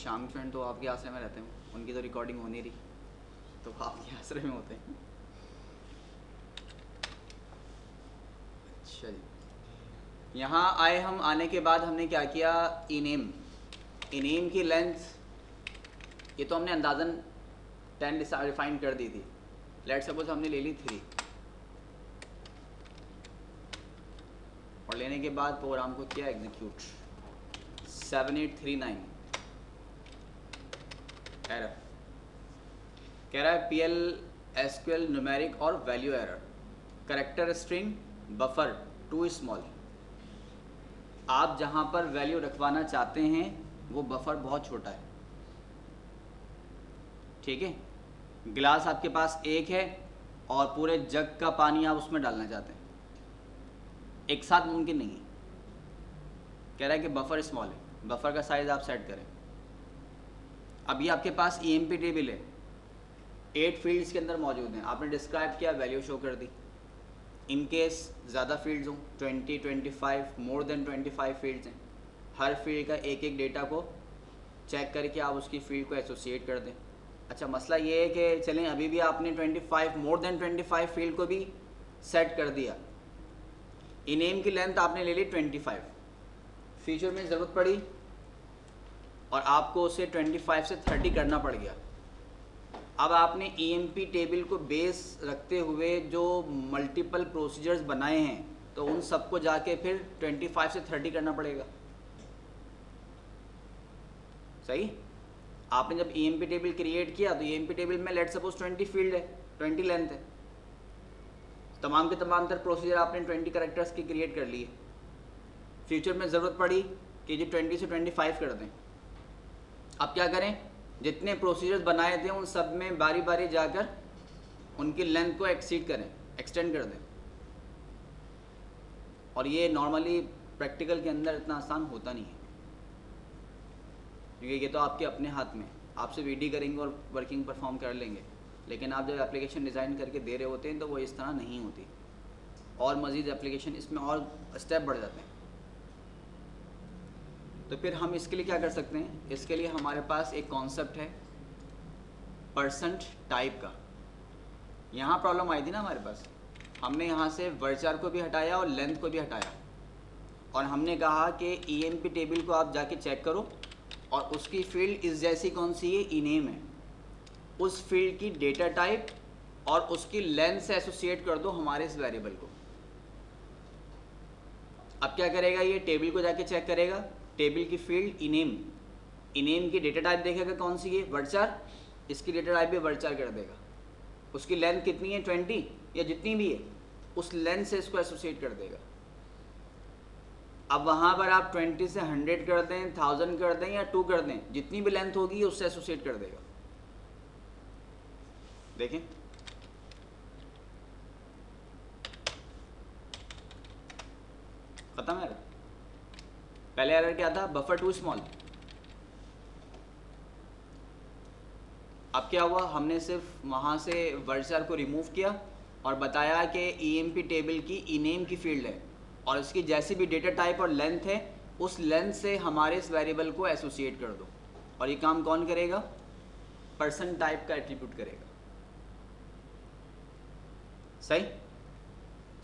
शाम फ्रेंड तो आपके आश्रय में रहते हैं, उनकी तो रिकॉर्डिंग हो नहीं रही, तो आपके आश्रय में होते हैं। अच्छा जी, यहाँ आए हम। आने के बाद हमने क्या किया, इनेम की लेंथ ये तो हमने अंदाज़न 10 डिफाइन कर दी थी। लेट सपोज हमने ले ली 3 और लेने के बाद प्रोग्राम को किया एग्जीक्यूट। 7839 एरर कह रहा है, PL SQL न्यूमेरिक और value error, character string buffer too small. आप जहाँ पर वैल्यू रखवाना चाहते हैं वो बफर बहुत छोटा है, ठीक है। गिलास आपके पास एक है और पूरे जग का पानी आप उसमें डालना चाहते हैं, एक साथ मुमकिन नहीं है। कह रहा है कि बफर स्मॉल है, बफर का साइज आप सेट करें। अब ये आपके पास EMP टेबल है, 8 फील्ड्स के अंदर मौजूद हैं। आपने डिस्क्राइब किया, वैल्यू शो कर दी। इन केस ज़्यादा फील्ड्स हों, 20, 25, मोर देन 25 फील्ड्स हैं, हर फील्ड का एक एक डेटा को चेक करके आप उसकी फील्ड को एसोसिएट कर दें। अच्छा, मसला ये है कि चलें अभी भी आपने 25, मोर देन 25 फील्ड को भी सेट कर दिया। इनेम की लेंथ आपने ले ली 25, फ्यूचर में ज़रूरत पड़ी और आपको उसे 25 से 30 करना पड़ गया। अब आपने EMP टेबल को बेस रखते हुए जो मल्टीपल प्रोसीजर्स बनाए हैं, तो उन सबको जाके फिर 25 से 30 करना पड़ेगा। सही। आपने जब EMP टेबल क्रिएट किया तो EMP टेबल में लेट सपोज 20 फील्ड है, 20 लेंथ है, तमाम के तमाम तर प्रोसीजर आपने 20 कैरेक्टर्स की क्रिएट कर लिए। फ्यूचर में ज़रूरत पड़ी कि जी 20 से 25 कर दें। अब क्या करें, जितने प्रोसीजर्स बनाए थे उन सब में बारी बारी जाकर उनकी लेंथ को एक्सीड करें, एक्सटेंड कर दें। और ये नॉर्मली प्रैक्टिकल के अंदर इतना आसान होता नहीं है, क्योंकि ये तो आपके अपने हाथ में, आपसे VD करेंगे और वर्किंग परफॉर्म कर लेंगे, लेकिन आप जब एप्लीकेशन डिज़ाइन करके दे रहे होते हैं तो वो इस तरह नहीं होती, और मज़ीद एप्लीकेशन इसमें और स्टेप बढ़ जाते हैं। तो फिर हम इसके लिए क्या कर सकते हैं, इसके लिए हमारे पास एक कॉन्सेप्ट है परसेंट टाइप का। यहाँ प्रॉब्लम आई थी ना हमारे पास, हमने यहाँ से वर्चार को भी हटाया और लेंथ को भी हटाया, और हमने कहा कि EMP टेबल को आप जाके चेक करो और उसकी फील्ड इस जैसी कौन सी है, इनेम है, उस फील्ड की डेटा टाइप और उसकी लेंथ से एसोसिएट कर दो हमारे इस वेरिएबल को। अब क्या करेगा, ये टेबल को जाके चेक करेगा, टेबल की फील्ड इनेम की डेटा टाइप देखेगा कौन सी है, वर्चार, इसकी डेटा टाइप भी वर्चार कर देगा। उसकी लेंथ कितनी है, 20 या जितनी भी है, उस लेंथ से इसको एसोसिएट कर देगा। अब वहाँ पर आप 20 से 100 कर दें, 1000 कर दें या 2 कर दें, जितनी भी लेंथ होगी उससे एसोसिएट कर देगा। देखें, खत्म है। पहले एरर क्या था, बफर टू स्मॉल। अब क्या हुआ, हमने सिर्फ वहाँ से वर्चार को रिमूव किया और बताया कि EMP टेबल की इनेम की फील्ड है और इसकी जैसी भी डेटा टाइप और लेंथ है, उस लेंथ से हमारे इस वेरिएबल को एसोसिएट कर दो। और ये काम कौन करेगा, पर्सन टाइप का एट्रीब्यूट करेगा। सही।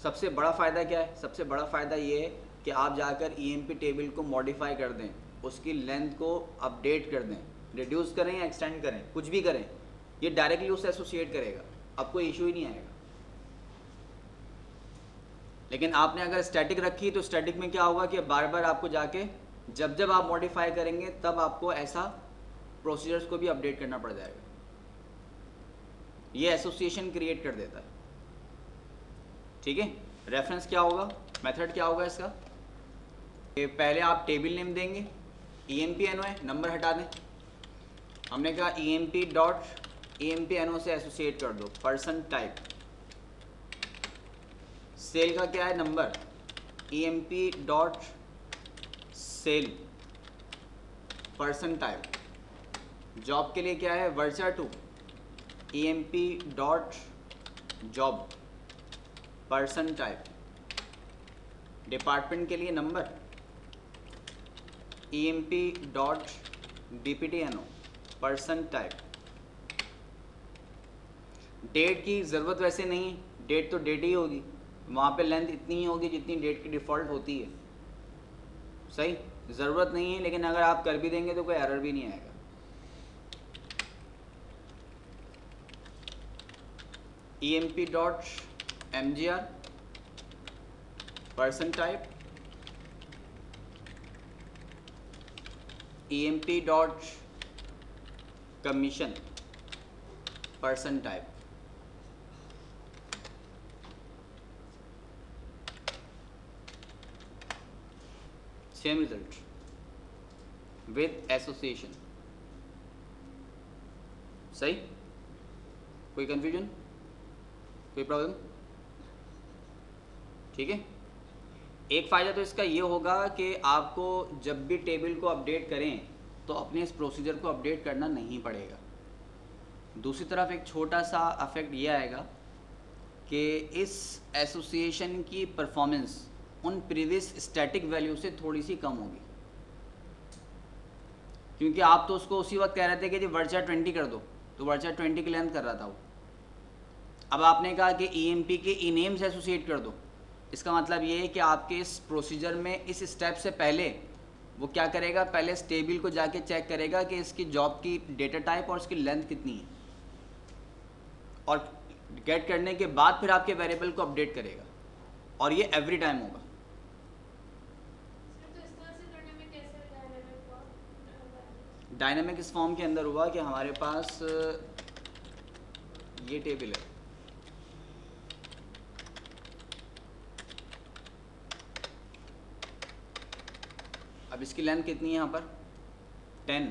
सबसे बड़ा फ़ायदा क्या है, सबसे बड़ा फ़ायदा ये है कि आप जाकर EMP टेबल को मॉडिफाई कर दें, उसकी लेंथ को अपडेट कर दें, रिड्यूस करें या एक्सटेंड करें, कुछ भी करें, ये डायरेक्टली उससे एसोसिएट करेगा, अब कोई इशू ही नहीं आएगा। लेकिन आपने अगर स्टैटिक रखी तो स्टैटिक में क्या होगा कि बार बार आपको जाके जब जब आप मॉडिफाई करेंगे तब आपको ऐसा प्रोसीजर्स को भी अपडेट करना पड़ जाएगा। ये एसोसिएशन क्रिएट कर देता है, ठीक है। रेफरेंस क्या होगा, मेथड क्या होगा इसका, पहले आप टेबल नेम देंगे, EMP NO है, नंबर हटा दें। हमने कहा EMP NO से एसोसिएट कर दो, पर्सन टाइप। सेल का क्या है, number, EMP sal, percent type. Job के लिए क्या है, varchar 2, EMP job, percent type. Department के लिए number, EMP DPTNO, percent type. Date की ज़रूरत वैसे नहीं, डेट तो डेट ही होगी, वहाँ पे लेंथ इतनी ही होगी जितनी डेट की डिफ़ॉल्ट होती है, सही, ज़रूरत नहीं है, लेकिन अगर आप कर भी देंगे तो कोई एरर भी नहीं आएगा। emp.mgr, person type, emp.commission, person type. Same result with association, सही, कोई कंफ्यूजन, कोई प्रॉब्लम? ठीक है। एक फ़ायदा तो इसका ये होगा कि आपको जब भी टेबल को अपडेट करें तो अपने इस प्रोसीजर को अपडेट करना नहीं पड़ेगा। दूसरी तरफ एक छोटा सा अफेक्ट ये आएगा कि इस एसोसिएशन की परफॉर्मेंस उन प्रीवियस स्टैटिक वैल्यू से थोड़ी सी कम होगी, क्योंकि आप तो उसको उसी वक्त कह रहे थे कि जी वर्चा 20 कर दो, तो वर्चा 20 की लेंथ कर रहा था वो। अब आपने कहा कि EMP के इनेम से एसोसिएट कर दो, इसका मतलब ये है कि आपके इस प्रोसीजर में इस स्टेप से पहले वो क्या करेगा, पहले इस टेबल को जाके चेक करेगा कि इसकी जॉब की डेटा टाइप और इसकी लेंथ कितनी है, और गेट करने के बाद फिर आपके वेरिएबल को अपडेट करेगा, और ये एवरी टाइम होगा। डायनामिक इस फॉर्म के अंदर हुआ कि हमारे पास ये टेबल है, अब इसकी लेंथ कितनी है यहाँ पर 10,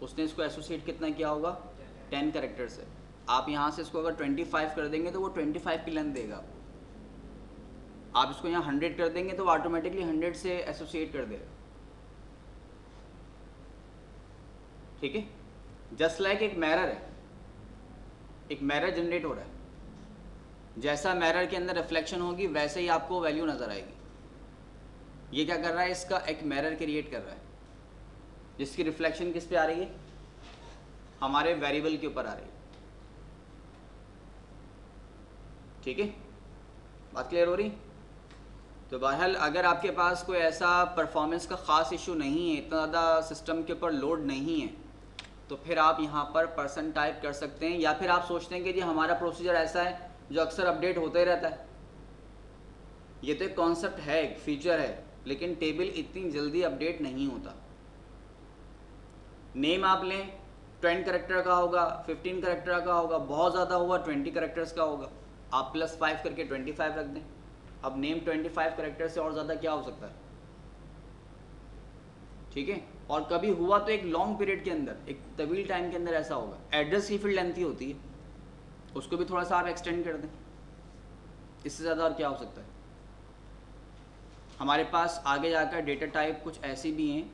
उसने इसको एसोसिएट कितना किया होगा 10 कैरेक्टर से। आप यहाँ से इसको अगर 25 कर देंगे तो वो 25 की लेंथ देगा आपको, आप इसको यहाँ 100 कर देंगे तो वो ऑटोमेटिकली 100 से एसोसिएट कर देगा, ठीक है। जस्ट लाइक एक मिरर है, एक मिरर जनरेट हो रहा है, जैसा मिरर के अंदर रिफ्लेक्शन होगी वैसे ही आपको वैल्यू नज़र आएगी। ये क्या कर रहा है, इसका एक मिरर क्रिएट कर रहा है जिसकी रिफ्लेक्शन किस पे आ रही है, हमारे वेरिएबल के ऊपर आ रही है, ठीक है, बात क्लियर हो रही। तो बहरहाल अगर आपके पास कोई ऐसा परफॉर्मेंस का ख़ास इशू नहीं है, इतना ज़्यादा सिस्टम के ऊपर लोड नहीं है, तो फिर आप यहाँ पर पर्सन टाइप कर सकते हैं, या फिर आप सोचते हैं कि जी हमारा प्रोसीजर ऐसा है जो अक्सर अपडेट होता ही रहता है। ये तो एक कॉन्सेप्ट है, एक फीचर है, लेकिन टेबल इतनी जल्दी अपडेट नहीं होता। नेम आप लें 20 कैरेक्टर का होगा, 15 कैरेक्टर का होगा, बहुत ज़्यादा हुआ 20 कैरेक्टर्स का होगा, आप +5 करके 25 रख दें। अब नेम 25 कैरेक्टर से और ज़्यादा क्या हो सकता है, ठीक है। और कभी हुआ तो एक लॉन्ग पीरियड के अंदर, एक तवील टाइम के अंदर ऐसा होगा। एड्रेस की फील्ड लेंथी होती है, उसको भी थोड़ा सा आप एक्सटेंड कर दें, इससे ज़्यादा और क्या हो सकता है। हमारे पास आगे जाकर डेटा टाइप कुछ ऐसी भी हैं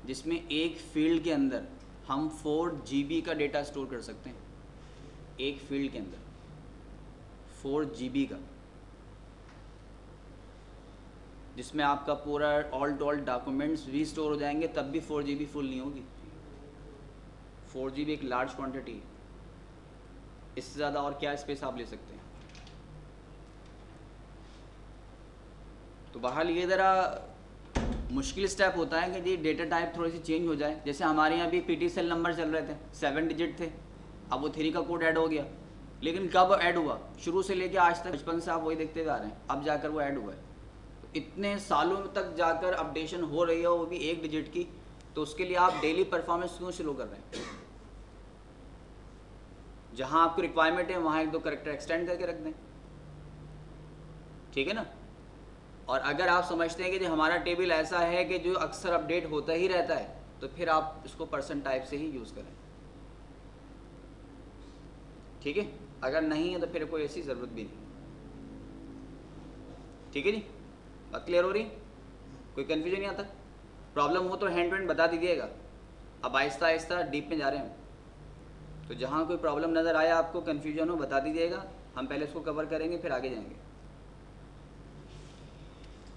जिसमें एक फील्ड के अंदर हम 4 GB का डेटा स्टोर कर सकते हैं, एक फील्ड के अंदर 4 GB का, जिसमें आपका पूरा ऑल टू ऑल डॉक्यूमेंट्स भी स्टोर हो जाएंगे, तब भी 4 GB फुल नहीं होगी। 4 GB एक लार्ज क्वांटिटी है, इससे ज़्यादा और क्या स्पेस आप ले सकते हैं। तो बहरहाल ये ज़रा मुश्किल स्टेप होता है कि जी डेटा टाइप थोड़ी सी चेंज हो जाए। जैसे हमारे यहाँ भी PT सेल नंबर चल रहे थे, 7 डिजिट थे, अब वो 3 का कोड ऐड हो गया, लेकिन कब ऐड हुआ, शुरू से लेके आज तक बचपन से आप वही देखते हुए आ रहे हैं, अब जाकर वो ऐड हुआ है। तो इतने सालों तक जाकर अपडेशन हो रही है, वो भी 1 डिजिट की, तो उसके लिए आप डेली परफॉर्मेंस क्यों स्लो कर रहे हैं। जहाँ आपको रिक्वायरमेंट है वहाँ 1-2 कैरेक्टर एक्सटेंड करके रख दें, ठीक है ना। और अगर आप समझते हैं कि जो हमारा टेबल ऐसा है कि जो अक्सर अपडेट होता ही रहता है, तो फिर आप इसको पर्सन टाइप से ही यूज़ करें, ठीक है। अगर नहीं है तो फिर कोई ऐसी ज़रूरत भी नहीं, ठीक है जी। बात क्लियर हो रही, कोई कन्फ्यूजन यहाँ तक? प्रॉब्लम हो तो हैंड टू हैंड बता दीजिएगा। अब आहिस्ता आहिस्ता डीप में जा रहे हैं, तो जहाँ कोई प्रॉब्लम नज़र आया, आपको कन्फ्यूजन हो, बता दीजिएगा, हम पहले इसको कवर करेंगे फिर आगे जाएंगे।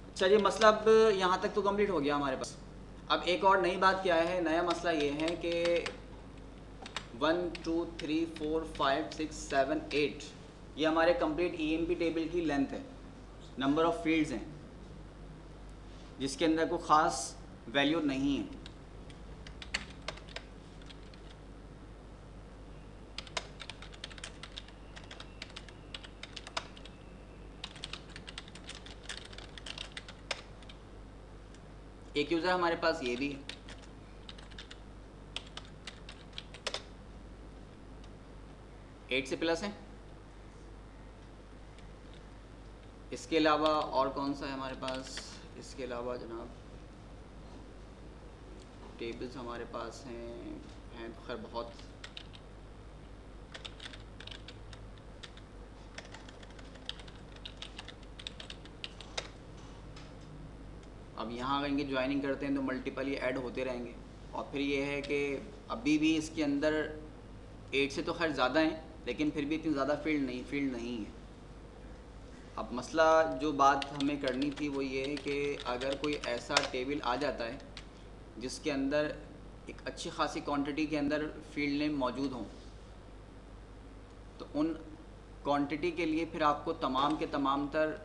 अच्छा जी, मसला अब यहाँ तक तो कंप्लीट हो गया हमारे पास। अब एक और नई बात क्या है, नया मसला ये है कि 1 2 3 4 5 6 7 8 ये हमारे कंप्लीट ईएमपी टेबल की लेंथ है, नंबर ऑफ फील्ड्स हैं जिसके अंदर कोई ख़ास वैल्यू नहीं है। एक यूज़र हमारे पास ये भी है, एट से प्लस है। इसके अलावा और कौन सा है हमारे पास? इसके अलावा जनाब टेबल्स हमारे पास हैं तो खैर बहुत। अब यहाँ अगर इनकी ज्वाइनिंग करते हैं तो मल्टीपल ये ऐड होते रहेंगे। और फिर ये है कि अभी भी इसके अंदर 8 से तो खैर ज़्यादा हैं, लेकिन फिर भी इतनी ज़्यादा फील्ड नहीं है। अब मसला जो बात हमें करनी थी वो ये है कि अगर कोई ऐसा टेबल आ जाता है जिसके अंदर एक अच्छी खासी क्वांटिटी के अंदर फील्ड नेम मौजूद हों, तो उन क्वांटिटी के लिए फिर आपको तमाम के तमाम तर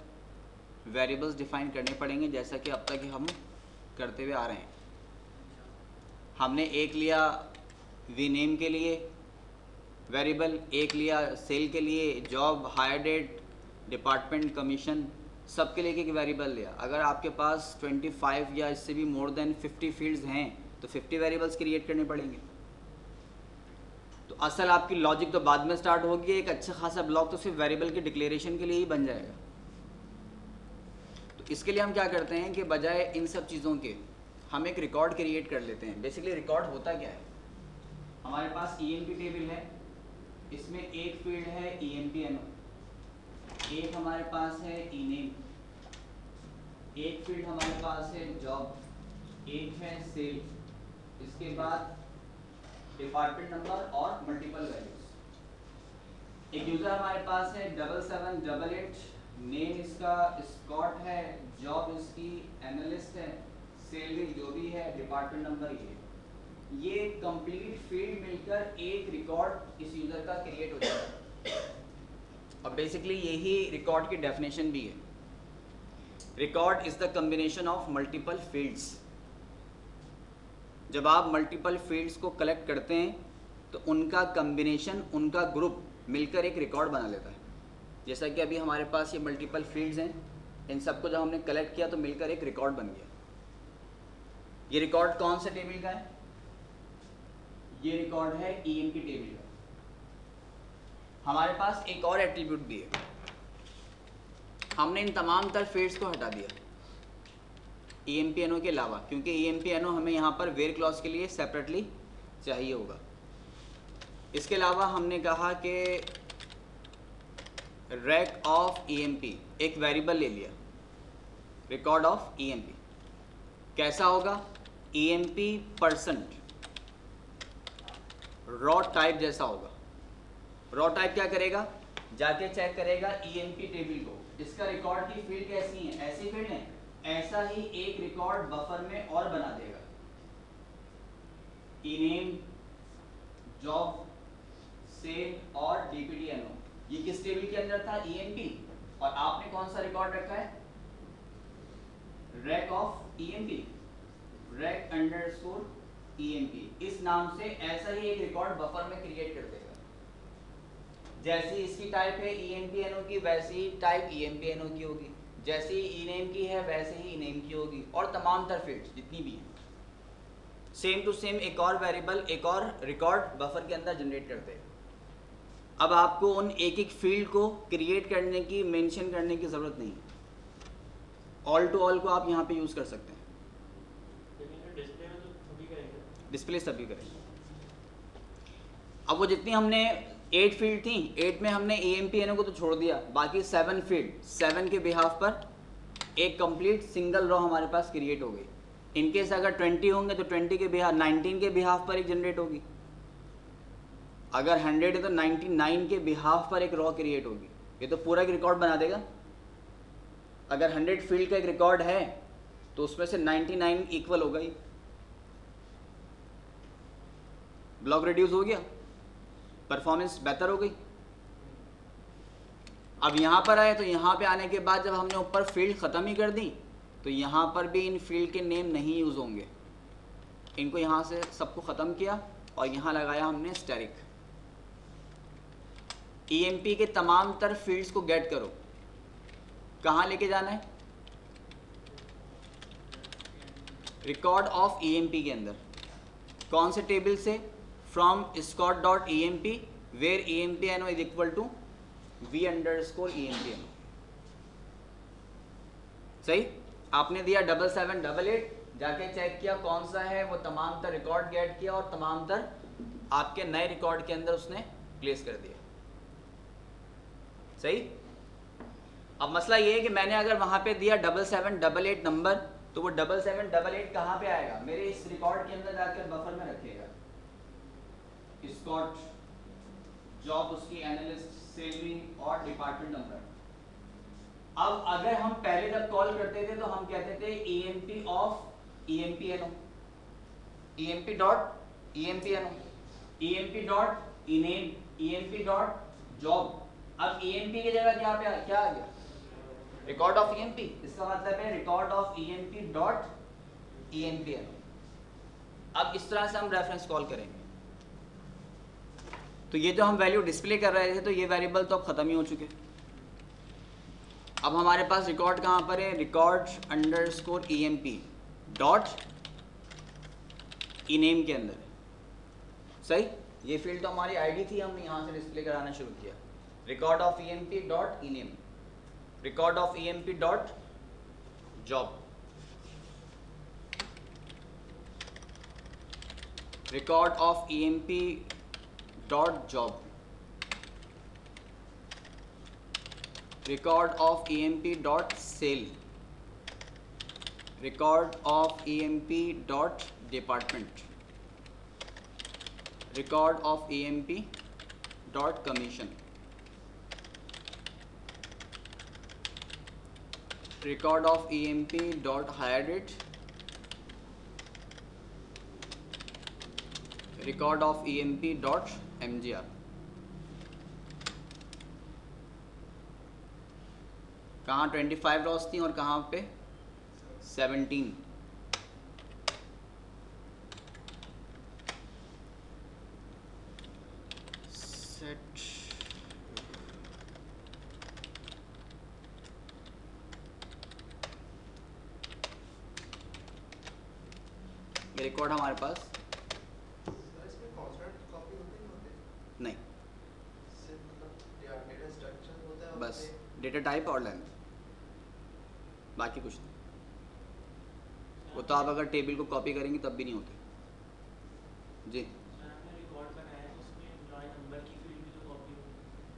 वेरिएबल्स डिफ़ाइन करने पड़ेंगे, जैसा कि अब तक हम करते हुए आ रहे हैं। हमने एक लिया वी नेम के लिए वेरिएबल, एक लिया सेल के लिए, job, hire date, department, commission, सब के लिए एक वेरिएबल लिया। अगर आपके पास 25 या इससे भी मोर देन 50 फील्ड्स हैं तो 50 वेरिएबल्स क्रिएट करने पड़ेंगे। तो असल आपकी लॉजिक तो बाद में स्टार्ट होगी, एक अच्छा खासा ब्लॉक तो सिर्फ वेरिएबल के डिक्लेरेशन के लिए ही बन जाएगा। तो इसके लिए हम क्या करते हैं कि बजाय इन सब चीज़ों के हम एक रिकॉर्ड क्रिएट कर लेते हैं। बेसिकली रिकॉर्ड होता क्या है, हमारे पास ईएमपी टेबल है, इसमें एक फील्ड है EMPNO, एक हमारे पास है ईनेम, एक फील्ड हमारे पास है जॉब, एक है सेल, इसके बाद डिपार्टमेंट नंबर और मल्टीपल वैल्यूज। एक यूज़र हमारे पास है 7788, नेम इसका स्कॉट है, जॉब इसकी एनालिस्ट है, सैलरी जो भी है, डिपार्टमेंट नंबर ये कंप्लीट फील्ड मिलकर एक रिकॉर्ड इस यूज़र का क्रिएट हो जाता है। और बेसिकली यही रिकॉर्ड की डेफिनेशन भी है। Record is the combination of multiple fields. जब आप मल्टीपल फील्ड्स को कलेक्ट करते हैं तो उनका कम्बिनेशन, उनका ग्रुप मिलकर एक रिकॉर्ड बना लेता है। जैसा कि अभी हमारे पास ये मल्टीपल फील्ड्स हैं, इन सबको जब हमने कलेक्ट किया तो मिलकर एक रिकॉर्ड बन गया। ये रिकॉर्ड कौन से टेबल का है? ये रिकॉर्ड है EMP टेबल का। हमारे पास एक और एट्रीब्यूट भी है, हमने इन तमाम तर फील्ड्स को हटा दिया EMPNO के अलावा, क्योंकि EMPNO हमें यहाँ पर वेयर क्लॉज के लिए सेपरेटली चाहिए होगा। इसके अलावा हमने कहा कि रैक ऑफ EMP एक वेरिएबल ले लिया, रिकॉर्ड ऑफ EMP कैसा होगा? EMP परसेंट रॉ टाइप जैसा होगा। रॉ टाइप क्या करेगा? जाके चेक करेगा EMP टेबल को, इसका रिकॉर्ड की फील्ड कैसी है, ऐसी फील्ड है, ऐसा ही एक रिकॉर्ड बफर में और बना देगा। ईनेम, जॉब, सेल और DPTNO ये किस टेबल के अंदर था? EMP। और आपने कौन सा रिकॉर्ड रखा है? Rack of EMP, rack underscore EMP, इस नाम से ऐसा ही एक रिकॉर्ड बफर में क्रिएट कर देगा। जैसी इसकी टाइप है EMPNO की, वैसी ही टाइप EMPNO की होगी, जैसी ईनेम की है वैसे ही ईनेम की होगी, और तमाम तर फील्ड्स जितनी भी हैं सेम टू सेम एक और वेरिएबल, एक और रिकॉर्ड बफर के अंदर जनरेट करते हैं। अब आपको उन एक एक फील्ड को क्रिएट करने की, मेंशन करने की ज़रूरत नहीं है। ऑल टू ऑल को आप यहाँ पे यूज़ कर सकते हैं। डिस्प्ले सभी करेंगे। अब वो जितनी हमने 8 फील्ड थी, 8 में हमने EMPNO को तो छोड़ दिया, बाकी 7 फील्ड, 7 के बिहाफ पर एक कंप्लीट सिंगल रॉ हमारे पास क्रिएट हो गई। इनकेस अगर 20 होंगे तो 20 के बिहाफ, 19 के बिहाफ पर एक जनरेट होगी। अगर 100 है तो 99 के बिहाफ पर एक रॉ क्रिएट होगी। ये तो पूरा एक रिकॉर्ड बना देगा। अगर 100 फील्ड का एक रिकॉर्ड है तो उसमें से 99 इक्वल होगा ही, ब्लॉक रिड्यूस हो गया, परफॉर्मेंस बेहतर हो गई। अब यहाँ पर आए तो यहाँ पे आने के बाद जब हमने ऊपर फील्ड ख़त्म ही कर दी तो यहाँ पर भी इन फील्ड के नेम नहीं यूज़ होंगे। इनको यहाँ से सबको ख़त्म किया और यहाँ लगाया हमने स्टेरिक। ईएमपी के तमाम तर फील्ड्स को गेट करो, कहाँ लेके जाना है? रिकॉर्ड ऑफ ईएमपी के अंदर। कौन से टेबल से? From scott.emp where empno is equal to v_empno। सही, आपने दिया 7788, जाके चेक किया कौन सा है, वो तमाम तर रिकॉर्ड गेट किया और तमाम तर आपके नए रिकॉर्ड के अंदर उसने प्लेस कर दिया। सही। अब मसला ये है कि मैंने अगर वहां पे दिया 7788 नंबर, तो वो 7788 कहाँ पे आएगा? मेरे इस रिकॉर्ड के अंदर जाकर बफर में रखेगा। स्कॉट जॉब, उसकी एनालिस्ट, सैलरी और डिपार्टमेंट नंबर। अब अगर हम पहले जब कॉल करते थे तो हम कहते थे emp of empno, emp dot empno, emp dot ename, emp dot job. अब emp की जगह क्या आ गया? Record of emp। इसका मतलब है record of emp dot empno। अब इस तरह से हम रेफरेंस कॉल करेंगे। तो ये जो हम वैल्यू डिस्प्ले कर रहे थे तो ये वेरिएबल तो अब ख़त्म ही हो चुके। अब हमारे पास रिकॉर्ड कहाँ पर है? Record underscore emp dot ename के अंदर है। सही, ये फील्ड तो हमारी आईडी थी, हमने यहाँ से डिस्प्ले कराना शुरू किया। Record of emp dot ename, record of emp dot job, record of emp dot job, record of emp dot sal, record of emp dot department, record of emp dot commission, record of emp dot hire date, record of emp dot mgr। कहाँ 25 loss थी और कहाँ पे 17। Set ये record हमारे पास नहीं, बस data type और लेंथ, बाकी कुछ नहीं। वो तो आप अगर टेबल को कॉपी करेंगे तब भी नहीं होती जी। रिकॉर्ड बनाया है उसमें नंबर की फील्ड भी तो कॉपी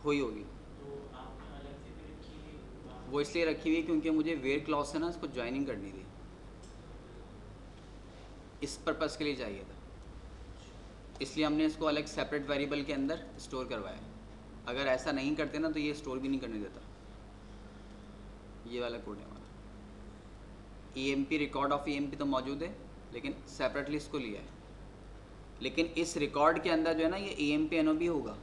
हुई होगी, तो आपने अलग से फिर रखी। वो इसलिए रखी हुई क्योंकि मुझे वेयर क्लॉज से ना इसको ज्वाइनिंग करनी थी, इस पर्पज़ के लिए चाहिए था, इसलिए हमने इसको अलग सेपरेट वेरिएबल के अंदर स्टोर करवाया। अगर ऐसा नहीं करते ना तो ये स्टोर भी नहीं करने देता। ये वाला कोड है हमारा। emp रिकॉर्ड ऑफ emp तो मौजूद है लेकिन सेपरेटली इसको लिया है, लेकिन इस रिकॉर्ड के अंदर जो है ना ये empno भी होगा।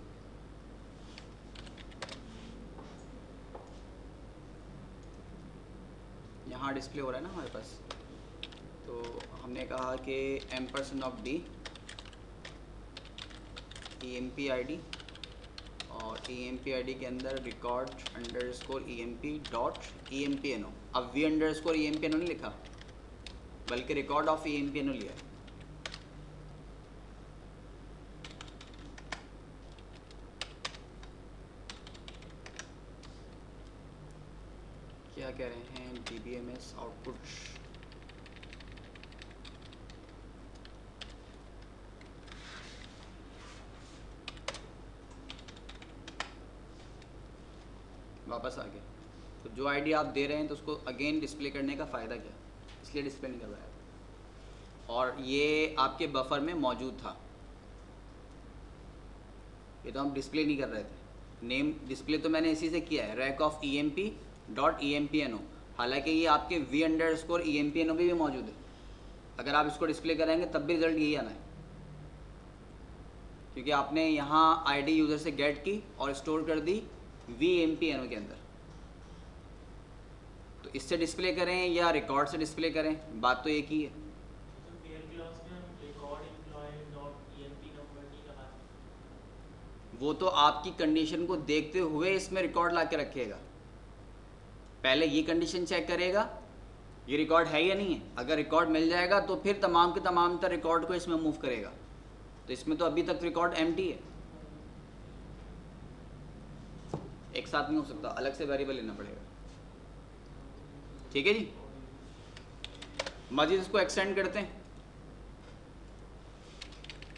यहाँ डिस्प्ले हो रहा है ना हमारे पास, तो हमने कहा कि ampersand of d emp id और emp id के अंदर record underscore emp dot empno। अब v अंडरस्कोर empno नहीं लिखा बल्कि रिकॉर्ड ऑफ empno लिया है। क्या कह रहे हैं? dbms आउटपुट वापस आ गया। तो जो आईडी आप दे रहे हैं तो उसको अगेन डिस्प्ले करने का फ़ायदा क्या? इसलिए डिस्प्ले नहीं करवाया था और ये आपके बफर में मौजूद था। ये तो हम डिस्प्ले नहीं कर रहे थे। नेम डिस्प्ले तो मैंने इसी से किया है, rack of emp dot empno। हालांकि ये आपके v अंडरस्कोर empno भी मौजूद है। अगर आप इसको डिस्प्ले करेंगे तब भी रिजल्ट यही आना है। क्योंकि आपने यहाँ आईडी यूज़र से गेट की और स्टोर कर दी VMP के अंदर। तो इससे डिस्प्ले करें या रिकॉर्ड से डिस्प्ले करें, बात तो एक ही है। तो पेयर क्लास में हम record employ dot EMP number नहीं लगा सकते। वो तो आपकी कंडीशन को देखते हुए इसमें रिकॉर्ड ला के रखेगा। पहले ये कंडीशन चेक करेगा ये रिकॉर्ड है या नहीं है। अगर रिकॉर्ड मिल जाएगा तो फिर तमाम के तमाम तर रिकॉर्ड को इसमें मूव करेगा। तो इसमें तो अभी तक रिकॉर्ड एम्प्टी है, एक साथ नहीं हो सकता, अलग से वेरिएबल लेना पड़ेगा। ठीक है जी। मजीद इसको एक्सटेंड करते हैं।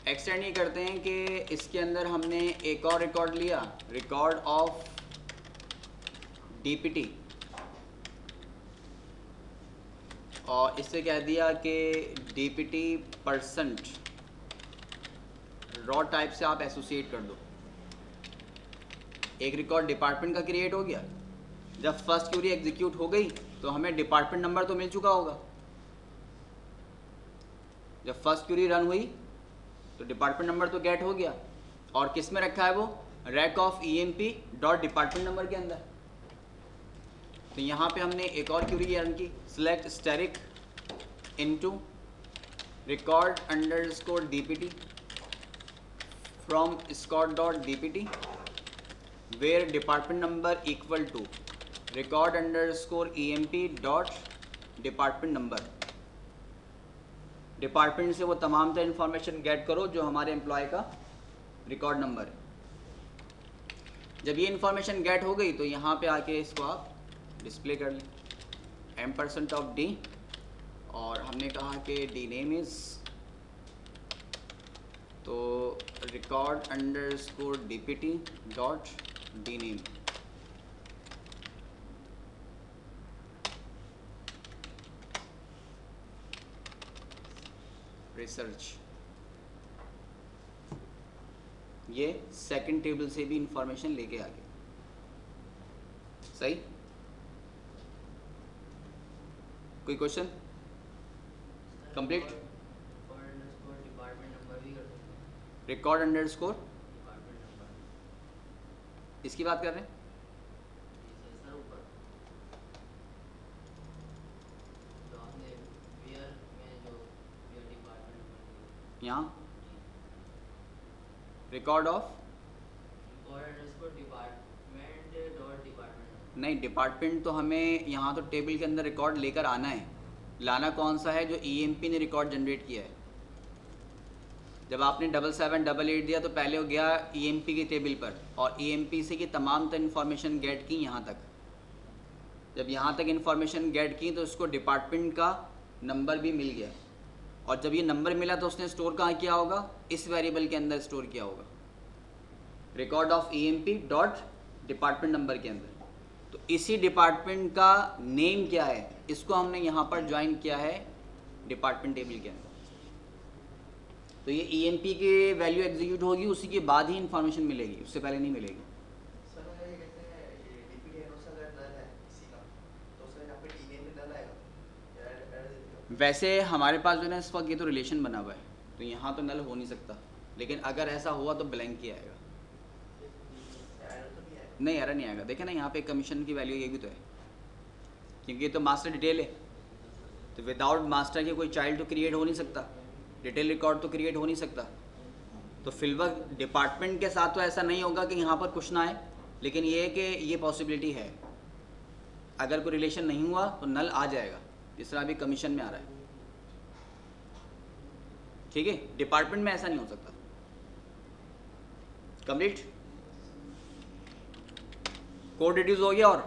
एक्सटेंड ये करते हैं कि इसके अंदर हमने एक और रिकॉर्ड लिया, रिकॉर्ड ऑफ DPT, और इससे कह दिया कि DPT परसेंट रॉ टाइप से आप एसोसिएट कर दो। एक रिकॉर्ड डिपार्टमेंट का क्रिएट हो गया। जब फर्स्ट क्यूरी एग्जीक्यूट हो गई तो हमें डिपार्टमेंट नंबर तो मिल चुका होगा। जब फर्स्ट क्यूरी रन हुई तो डिपार्टमेंट नंबर तो गेट हो गया, और किस में रखा है वो, rec of EMP dot department number के अंदर। तो यहाँ पे हमने एक और क्यूरी रन की, select static into record underscore DPT from Scott dot DPT where department number equal to record underscore EMP dot department number. Department से वो तमाम तरह इंफॉर्मेशन गेट करो जो हमारे एम्प्लॉय का रिकॉर्ड नंबर है। जब ये इंफॉर्मेशन गेट हो गई तो यहाँ पे आके इसको आप डिस्प्ले कर लें M% ऑफ D, और हमने कहा कि D नेम इज़, तो record underscore DPT dot D name. Research, ये सेकंड टेबल से भी इंफॉर्मेशन लेके आ गया। सही, कोई क्वेश्चन? कंप्लीट। रिकॉर्ड अंडरस्कोर इसकी बात कर रहे हैं। यहाँ रिकॉर्ड ऑफ नहीं, डिपार्टमेंट तो हमें यहाँ तो टेबल के अंदर रिकॉर्ड लेकर आना है। लाना कौन सा है, जो EMP ने रिकॉर्ड जनरेट किया है। जब आपने 7788 दिया तो पहले हो गया EMP की टेबल पर, और EMP से की तमाम तरह इन्फॉर्मेशन गेट की यहाँ तक। जब यहाँ तक इन्फॉर्मेशन गेट की तो उसको डिपार्टमेंट का नंबर भी मिल गया, और जब ये नंबर मिला तो उसने स्टोर कहाँ किया होगा, इस वेरिएबल के अंदर स्टोर किया होगा, record of EMP dot department number के अंदर। तो इसी डिपार्टमेंट का नेम क्या है, इसको हमने यहाँ पर ज्वाइन किया है डिपार्टमेंट टेबल के अंदर। तो ये EMP की वैल्यू एग्जीक्यूट होगी, उसी के बाद ही इंफॉर्मेशन मिलेगी, उससे पहले नहीं मिलेगी। वैसे हमारे पास जो है इस वक्त ये तो रिलेशन बना हुआ है, तो यहाँ तो नल हो नहीं सकता, लेकिन अगर ऐसा हुआ तो ब्लैंक ही आएगा। नहीं, एरर नहीं आएगा। देखें ना यहाँ पे कमीशन की वैल्यू ये भी तो है, क्योंकि ये तो मास्टर डिटेल है। तो विदाउट मास्टर के कोई चाइल्ड तो क्रिएट हो नहीं सकता, डिटेल रिकॉर्ड तो क्रिएट हो नहीं सकता। तो फिलवक्त डिपार्टमेंट के साथ तो ऐसा नहीं होगा कि यहाँ पर कुछ ना आए, लेकिन ये है कि ये पॉसिबिलिटी है, अगर कोई रिलेशन नहीं हुआ तो नल आ जाएगा, जिस तरह अभी कमीशन में आ रहा है। ठीक है, डिपार्टमेंट में ऐसा नहीं हो सकता। कंप्लीट, कोड रिड्यूस हो गया, और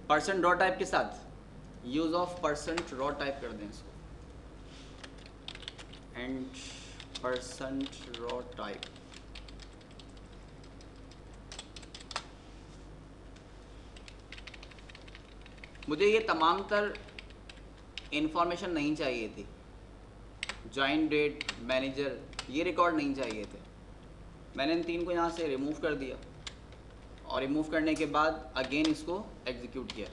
परसेंट रॉ टाइप के साथ use of percent raw type कर दें इसको, एंड परसेंट रॉ टाइप। मुझे ये तमाम तर इंफॉर्मेशन नहीं चाहिए थी, जॉइन डेट, मैनेजर, ये रिकॉर्ड नहीं चाहिए थे। मैंने इन तीन को यहाँ से रिमूव कर दिया, और रिमूव करने के बाद अगेन इसको एग्जीक्यूट किया,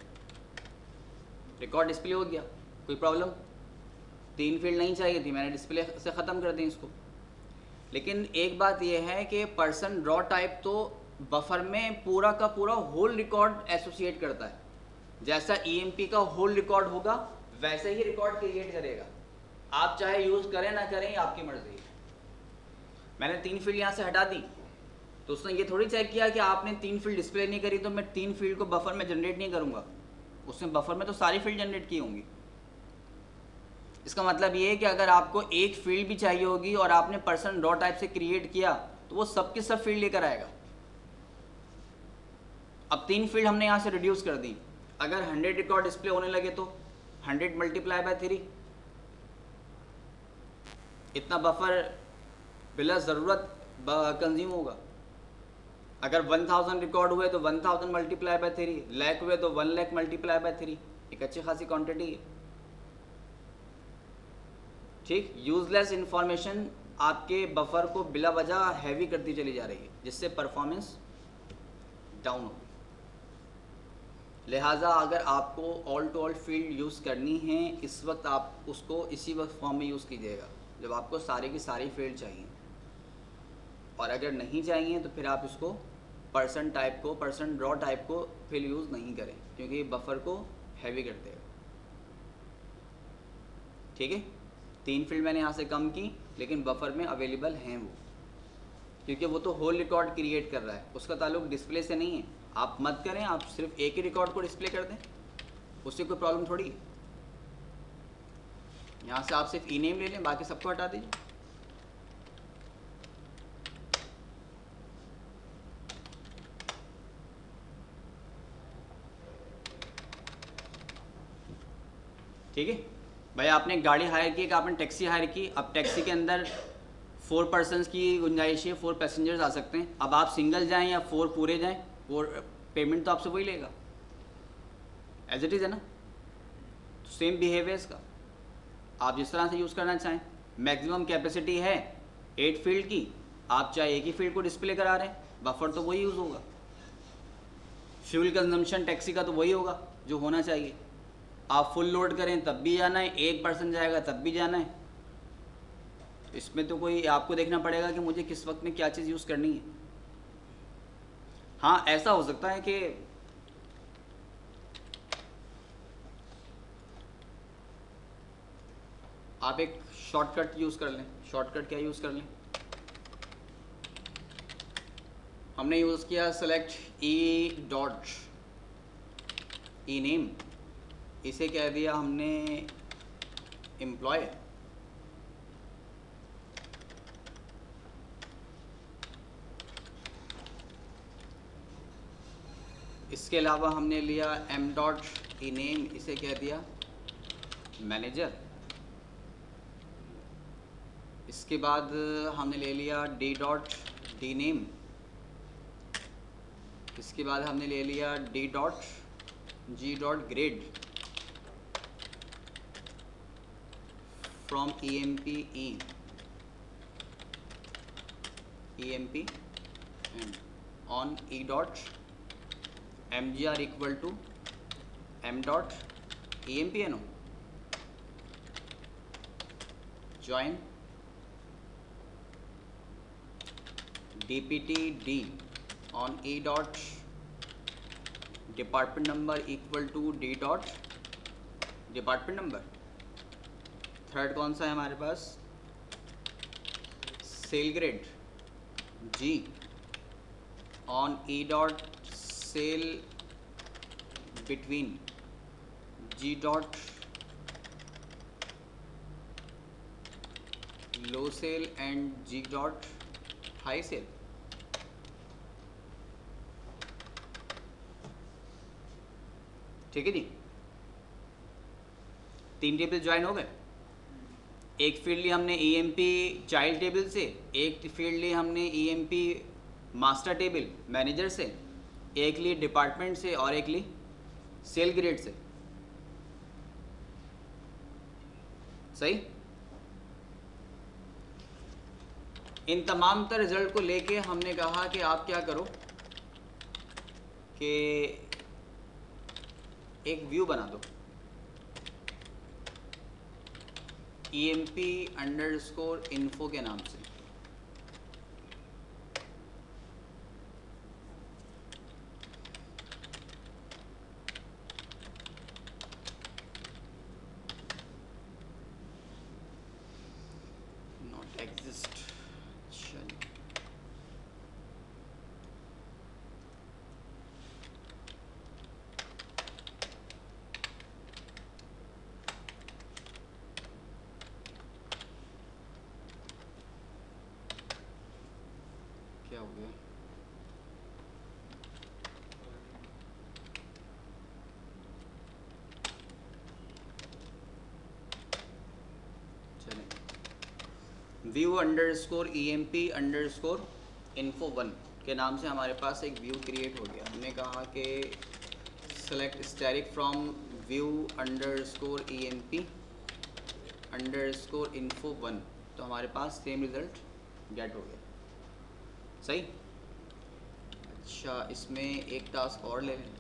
रिकॉर्ड डिस्प्ले हो गया। कोई प्रॉब्लम? तीन फील्ड नहीं चाहिए थी, मैंने डिस्प्ले से ख़त्म कर दी इसको। लेकिन एक बात यह है कि पर्सन ड्रॉ टाइप तो बफर में पूरा का पूरा होल रिकॉर्ड एसोसिएट करता है। जैसा ईएमपी का होल रिकॉर्ड होगा वैसे ही रिकॉर्ड क्रिएट करेगा। आप चाहे यूज़ करें ना करें, आपकी मर्जी है। मैंने 3 फील्ड यहाँ से हटा दी तो उसने ये थोड़ी चेक किया कि आपने 3 फील्ड डिस्प्ले नहीं करी तो मैं 3 फील्ड को बफर में जनरेट नहीं करूँगा। उसने बफर में तो सारी फील्ड जनरेट की होंगी। इसका मतलब ये है कि अगर आपको एक फील्ड भी चाहिए होगी और आपने पर्सन ड्रॉ टाइप से क्रिएट किया तो वो सब के सब फील्ड लेकर आएगा। अब 3 फील्ड हमने यहाँ से रिड्यूस कर दी। अगर 100 रिकॉर्ड डिस्प्ले होने लगे तो 100 मल्टीप्लाई बाय 3, इतना बफर बिला ज़रूरत कंज्यूम होगा। अगर 1000 रिकॉर्ड हुए तो 1000 मल्टीप्लाई बाय 3, लाख हुए तो 1 लाख मल्टीप्लाई बाय 3, एक अच्छी खासी क्वांटिटी है। ठीक, यूजलेस इंफॉर्मेशन आपके बफर को बिला वजह हैवी करती चली जा रही है, जिससे परफॉर्मेंस डाउन होगी। लिहाजा अगर आपको all to all field use करनी है इस वक्त, आप उसको इसी वक्त फॉर्म में यूज़ कीजिएगा जब आपको सारी की सारी फील्ड चाहिए। और अगर नहीं चाहिए तो फिर आप इसको पर्सन टाइप को, पर्सन ड्रॉ टाइप को फील्ड यूज़ नहीं करें, क्योंकि ये बफर को हैवी कर देगा। ठीक है, 3 फील्ड मैंने यहाँ से कम की, लेकिन बफर में अवेलेबल हैं वो, क्योंकि वो तो होल रिकॉर्ड क्रिएट कर रहा है, उसका ताल्लुक डिस्प्ले से नहीं है। आप मत करें, आप सिर्फ एक ही रिकॉर्ड को डिस्प्ले कर दें, उससे कोई प्रॉब्लम थोड़ी है। यहाँ से आप सिर्फ ई नेम ले लें, बाकी सबको हटा दीजिए। ठीक है भाई, आपने गाड़ी हायर की, आपने टैक्सी हायर की। अब टैक्सी के अंदर 4 पर्सनस की गुंजाइश है, 4 पैसेंजर्स आ सकते हैं। अब आप सिंगल जाएं या 4 पूरे जाएं, 4 पेमेंट तो आपसे वही लेगा, एज इट इज़ है ना। तो सेम बिहेवियर इसका, आप जिस तरह से यूज़ करना चाहें। मैक्सिमम कैपेसिटी है 8 फील्ड की, आप चाहे एक ही फील्ड को डिस्प्ले करा रहे हैं, बफर तो वही यूज़ होगा। फ्यूल कंजम्पशन टैक्सी का तो वही होगा जो होना चाहिए। आप फुल लोड करें तब भी जाना है, 1 पर्सन जाएगा तब भी जाना है। इसमें तो कोई, आपको देखना पड़ेगा कि मुझे किस वक्त में क्या चीज़ यूज़ करनी है। हाँ, ऐसा हो सकता है कि आप एक शॉर्टकट यूज़ कर लें। शॉर्टकट क्या यूज़ कर लें? हमने यूज़ किया select E dot E name, इसे कह दिया हमने एम्प्लॉय। इसके अलावा हमने लिया एम डॉट ई नेम, इसे कह दिया मैनेजर। इसके बाद हमने ले लिया डी डॉट डी नेम। इसके बाद हमने ले लिया D dot G dot grade from EMP in EMP and on E dot MGR equal to M dot EMP no join DPT D on E dot department number equal to D dot department number। Third कौन सा है हमारे पास? Cell grade G on E dot cell between G dot low cell and G dot high cell. ठीक है जी, 3 table join हो गए। एक फील्ड ली हमने EMP चाइल्ड टेबल से, एक फील्ड ली हमने EMP मास्टर टेबल मैनेजर से, एक ली डिपार्टमेंट से और एक ली सेल ग्रेड से। सही। इन तमाम तर रिजल्ट को लेके हमने कहा कि आप क्या करो कि एक व्यू बना दो EMP_info के नाम से। एग्जिस्ट। क्या हो गया? View underscore EMP underscore info1 के नाम से हमारे पास एक व्यू क्रिएट हो गया। हमने कहा कि select static from view underscore EMP underscore info1, तो हमारे पास सेम रिजल्ट गेट हो गया। सही। अच्छा, इसमें एक टास्क और ले लें।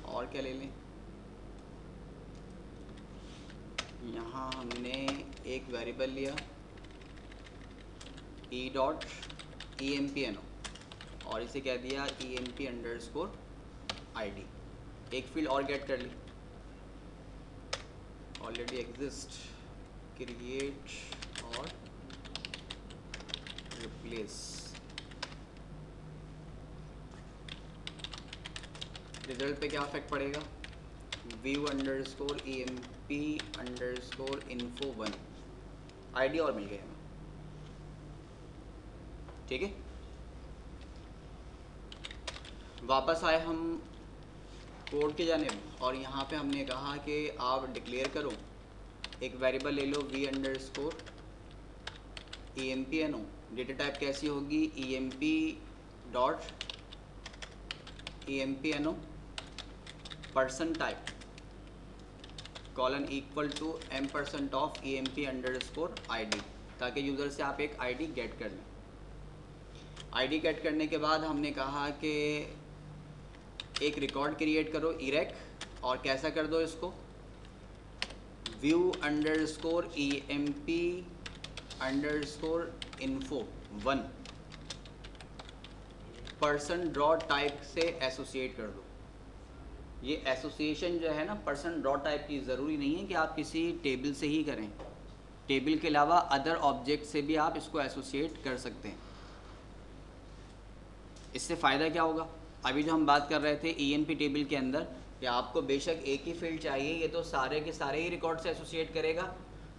और क्या ले लें? यहाँ हमने एक वेरिएबल लिया e.empno और इसे कह दिया EMP अंडरस्कोर ID। एक फील्ड और गेट कर ली, ऑलरेडी एग्जिस्ट, क्रिएट और रिप्लेस। रिजल्ट पे क्या इफेक्ट पड़ेगा? View underscore EMP underscore info1 ID और मिल गया हमें। ठीक है, वापस आए हम कोड के जानिब और यहाँ पे हमने कहा कि आप डिक्लेयर करो, एक वेरिएबल ले लो v underscore empno। Data type कैसी होगी? empno percent type colon equal to m% of EMP underscore ID, ताकि यूज़र से आप एक ID गेट कर लें। ID गेट करने के बाद हमने कहा कि एक रिकॉर्ड क्रिएट करो EREC, और कैसा कर दो इसको? View underscore EMP underscore info1 person draw type से एसोसिएट कर दो। ये एसोसिएशन जो है ना पर्सन ड्रॉ टाइप की, ज़रूरी नहीं है कि आप किसी टेबल से ही करें। टेबल के अलावा अदर ऑब्जेक्ट से भी आप इसको एसोसिएट कर सकते हैं। इससे फ़ायदा क्या होगा? अभी जो हम बात कर रहे थे EMP टेबल के अंदर कि आपको बेशक एक ही फील्ड चाहिए, ये तो सारे के सारे ही रिकॉर्ड से एसोसिएट करेगा।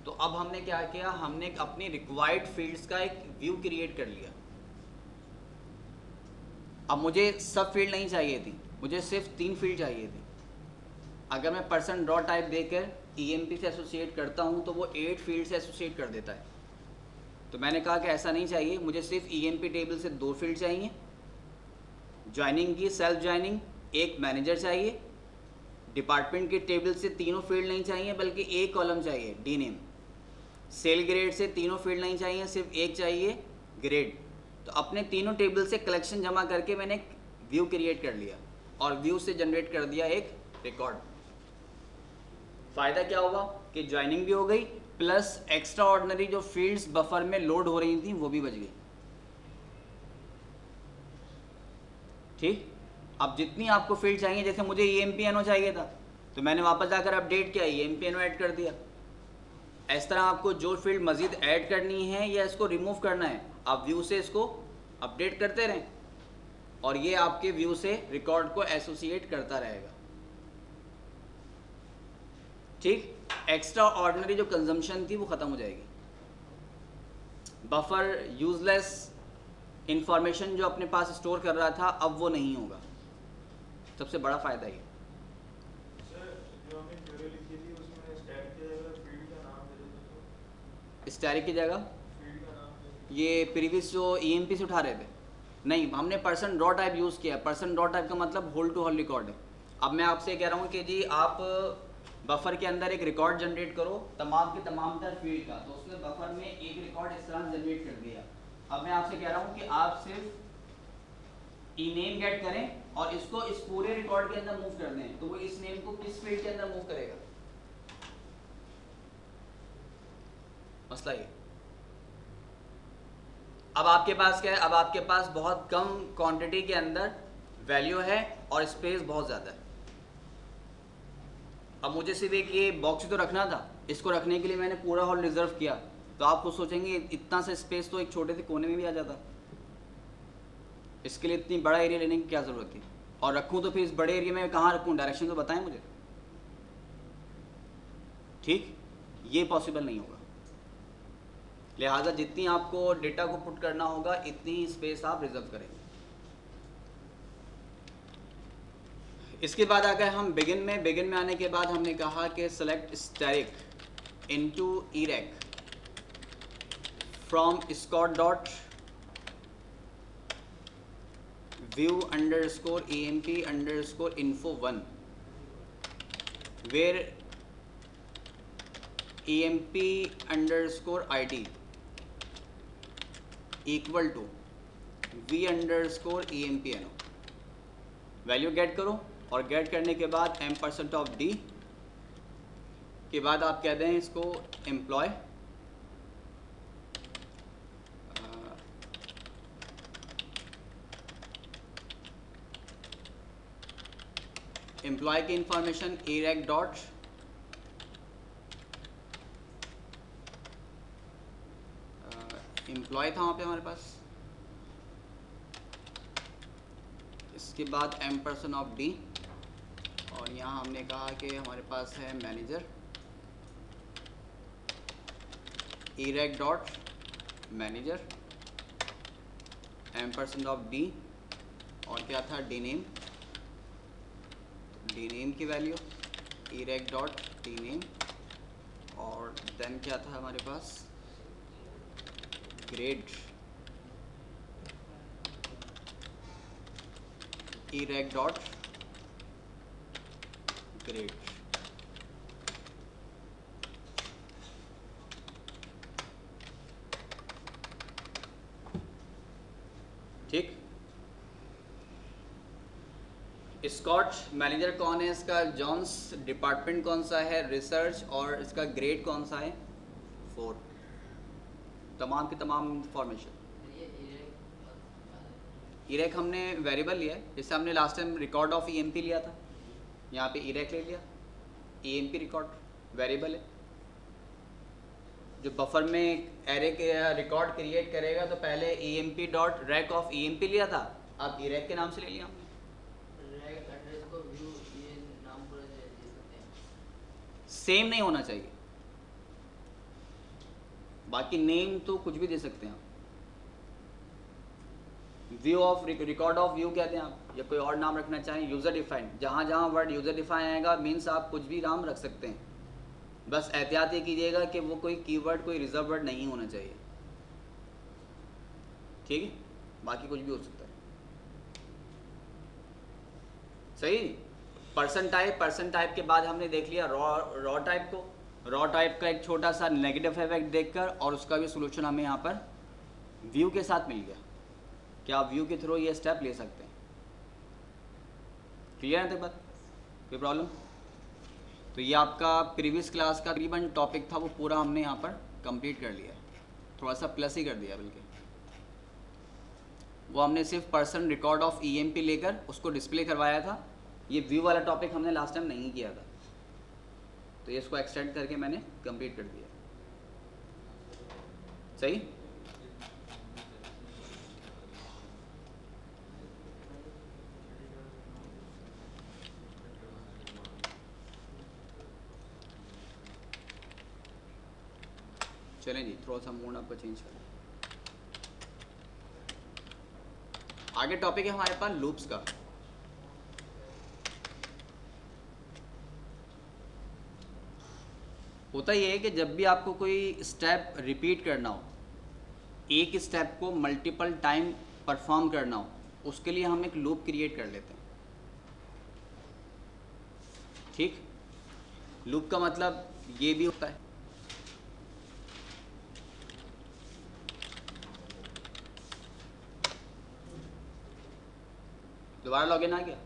तो अब हमने क्या किया? हमने अपनी रिक्वायर्ड फील्ड्स का एक व्यू क्रिएट कर लिया। अब मुझे सब फील्ड नहीं चाहिए थी, मुझे सिर्फ 3 फील्ड चाहिए थी। अगर मैं पर्सन ड्रॉ टाइप देकर EMP से एसोसिएट करता हूँ तो वो 8 फील्ड से एसोसिएट कर देता है। तो मैंने कहा कि ऐसा नहीं चाहिए, मुझे सिर्फ EMP टेबल से 2 फील्ड चाहिए। ज्वाइनिंग की सेल्फ ज्वाइनिंग, एक मैनेजर चाहिए। डिपार्टमेंट के टेबल से 3 फील्ड नहीं चाहिए बल्कि एक कॉलम चाहिए डी नेम। सेल ग्रेड से 3 फील्ड नहीं चाहिए, सिर्फ एक चाहिए ग्रेड। तो अपने 3 टेबल से कलेक्शन जमा करके मैंने एक व्यू क्रिएट कर लिया और व्यू से जनरेट कर दिया एक रिकॉर्ड। फ़ायदा क्या होगा कि ज्वाइनिंग भी हो गई प्लस एक्स्ट्रा ऑर्डिनरी जो फील्ड्स बफर में लोड हो रही थी वो भी बच गई। ठीक, अब जितनी आपको फील्ड चाहिए, जैसे मुझे EMPNO चाहिए था तो मैंने वापस जाकर अपडेट किया, EMPNO ऐड कर दिया। इस तरह आपको जो फील्ड मज़ीद ऐड करनी है या इसको रिमूव करना है, आप व्यू से इसको अपडेट करते रहें और ये आपके व्यू से रिकॉर्ड को एसोसिएट करता रहेगा। ठीक, एक्स्ट्रा ऑर्डिनरी जो कंजम्पशन थी वो ख़त्म हो जाएगी। बफर यूजलेस इंफॉर्मेशन जो अपने पास स्टोर कर रहा था अब वो नहीं होगा। सबसे बड़ा फ़ायदा ये। स्टैटिक की जगह ये प्रीवियस जो EMP से उठा रहे थे, नहीं, हमने पर्सन ड्रॉ टाइप यूज़ किया। पर्सन ड्रॉ टाइप का मतलब होल टू होल रिकॉर्ड है। अब मैं आपसे कह रहा हूँ कि जी आप बफर के अंदर एक रिकॉर्ड जनरेट करो तमाम के तमाम तर फील्ड का, तो उसने बफर में एक रिकॉर्ड इस तरह जनरेट कर दिया। अब मैं आपसे कह रहा हूँ कि आप सिर्फ नेम गेट करें और इसको इस पूरे रिकॉर्ड के अंदर मूव कर दें, तो वो इस नेम को किस फील्ड के अंदर मूव करेगा? मसला ये। अब आपके पास क्या है? अब आपके पास बहुत कम क्वांटिटी के अंदर वैल्यू है और स्पेस बहुत ज़्यादा है। अब मुझे सिर्फ एक ये बॉक्स तो रखना था, इसको रखने के लिए मैंने पूरा हॉल रिजर्व किया। तो आप खुद सोचेंगे इतना सा स्पेस तो एक छोटे से कोने में भी आ जाता, इसके लिए इतनी बड़ा एरिया लेने की क्या ज़रूरत थी? और रखूँ तो फिर इस बड़े एरिया में कहाँ रखूँ, डायरेक्शन तो बताएं मुझे। ठीक, ये पॉसिबल नहीं होगा। लिहाजा जितनी आपको डेटा को पुट करना होगा इतनी ही स्पेस आप रिजर्व करेंगे। इसके बाद आ गए हम बिगिन में। बिगिन में आने के बाद हमने कहा कि सेलेक्ट स्टैटिक इनटू इरेक from Scott dot view underscore emp underscore info1 where emp underscore id equal to v underscore empno। Value get करो और गेट करने के बाद m%d के बाद आप कह दें इसको एम्प्लॉय एम्प्लॉय की इंफॉर्मेशन इरेक डॉट एम्प्लॉय था वहाँ पे हमारे पास। इसके बाद m%d और यहाँ हमने कहा कि हमारे पास है मैनेजर इरेक डॉट मैनेजर m%d और क्या था डीनेम, डीनेम की वैल्यू इरेक डॉट डीनेम और देन क्या था हमारे पास ग्रेड इरेक डॉट ग्रेड। ठीक, स्कॉट मैनेजर कौन है इसका, जॉन्स, डिपार्टमेंट कौन सा है, रिसर्च, और इसका ग्रेड कौन सा है 4। तमाम की तमाम इंफॉर्मेशन। इरेक हमने वेरिएबल लिया है, जैसे हमने last time record of emp लिया था, यहाँ पे इरेक ले लिया। emp रिकॉर्ड वेरिएबल है जो बफर में एरे के रिकॉर्ड क्रिएट करेगा, तो पहले emp dot rack of emp लिया था, अब इरेक के नाम से ले लिया हमने। सेम नहीं होना चाहिए, बाकी नेम तो कुछ भी दे सकते हैं आप। View of record of view कहते हैं आप, या कोई और नाम रखना चाहें यूज़र डिफाइंड। जहाँ जहाँ वर्ड यूज़र डिफाइन आएगा मीन्स आप कुछ भी नाम रख सकते हैं, बस एहतियात ये कीजिएगा कि वो कोई कीवर्ड कोई रिजर्व वर्ड नहीं होना चाहिए। ठीक है, बाकी कुछ भी हो सकता है। सही। पर्सन टाइप के बाद हमने देख लिया रॉ टाइप को। रॉ टाइप का एक छोटा सा नेगेटिव इफेक्ट देखकर और उसका भी सोल्यूशन हमें यहाँ पर व्यू के साथ मिल गया कि आप व्यू के थ्रू ये स्टेप ले सकते हैं। क्लियर है तक बात, कोई प्रॉब्लम? तो ये आपका प्रीवियस क्लास का तकरीबन टॉपिक था वो पूरा हमने यहाँ पर कंप्लीट कर लिया, थोड़ा सा प्लस ही कर दिया बल्कि। वो हमने सिर्फ पर्सन रिकॉर्ड ऑफ emp लेकर उसको डिस्प्ले करवाया था। ये व्यू वाला टॉपिक हमने लास्ट टाइम नहीं किया था, तो ये इसको एक्सटेंड करके मैंने कंप्लीट कर दिया। सही। चलें जी, थोड़ा सा मूड आपको चेंज करें। आगे टॉपिक है हमारे पास लूप्स का। होता ये है कि जब भी आपको कोई स्टेप रिपीट करना हो, एक स्टेप को मल्टीपल टाइम परफॉर्म करना हो, उसके लिए हम एक लूप क्रिएट कर लेते हैं। ठीक, लूप का मतलब ये भी होता है। दोबारा लॉगिन आ गया।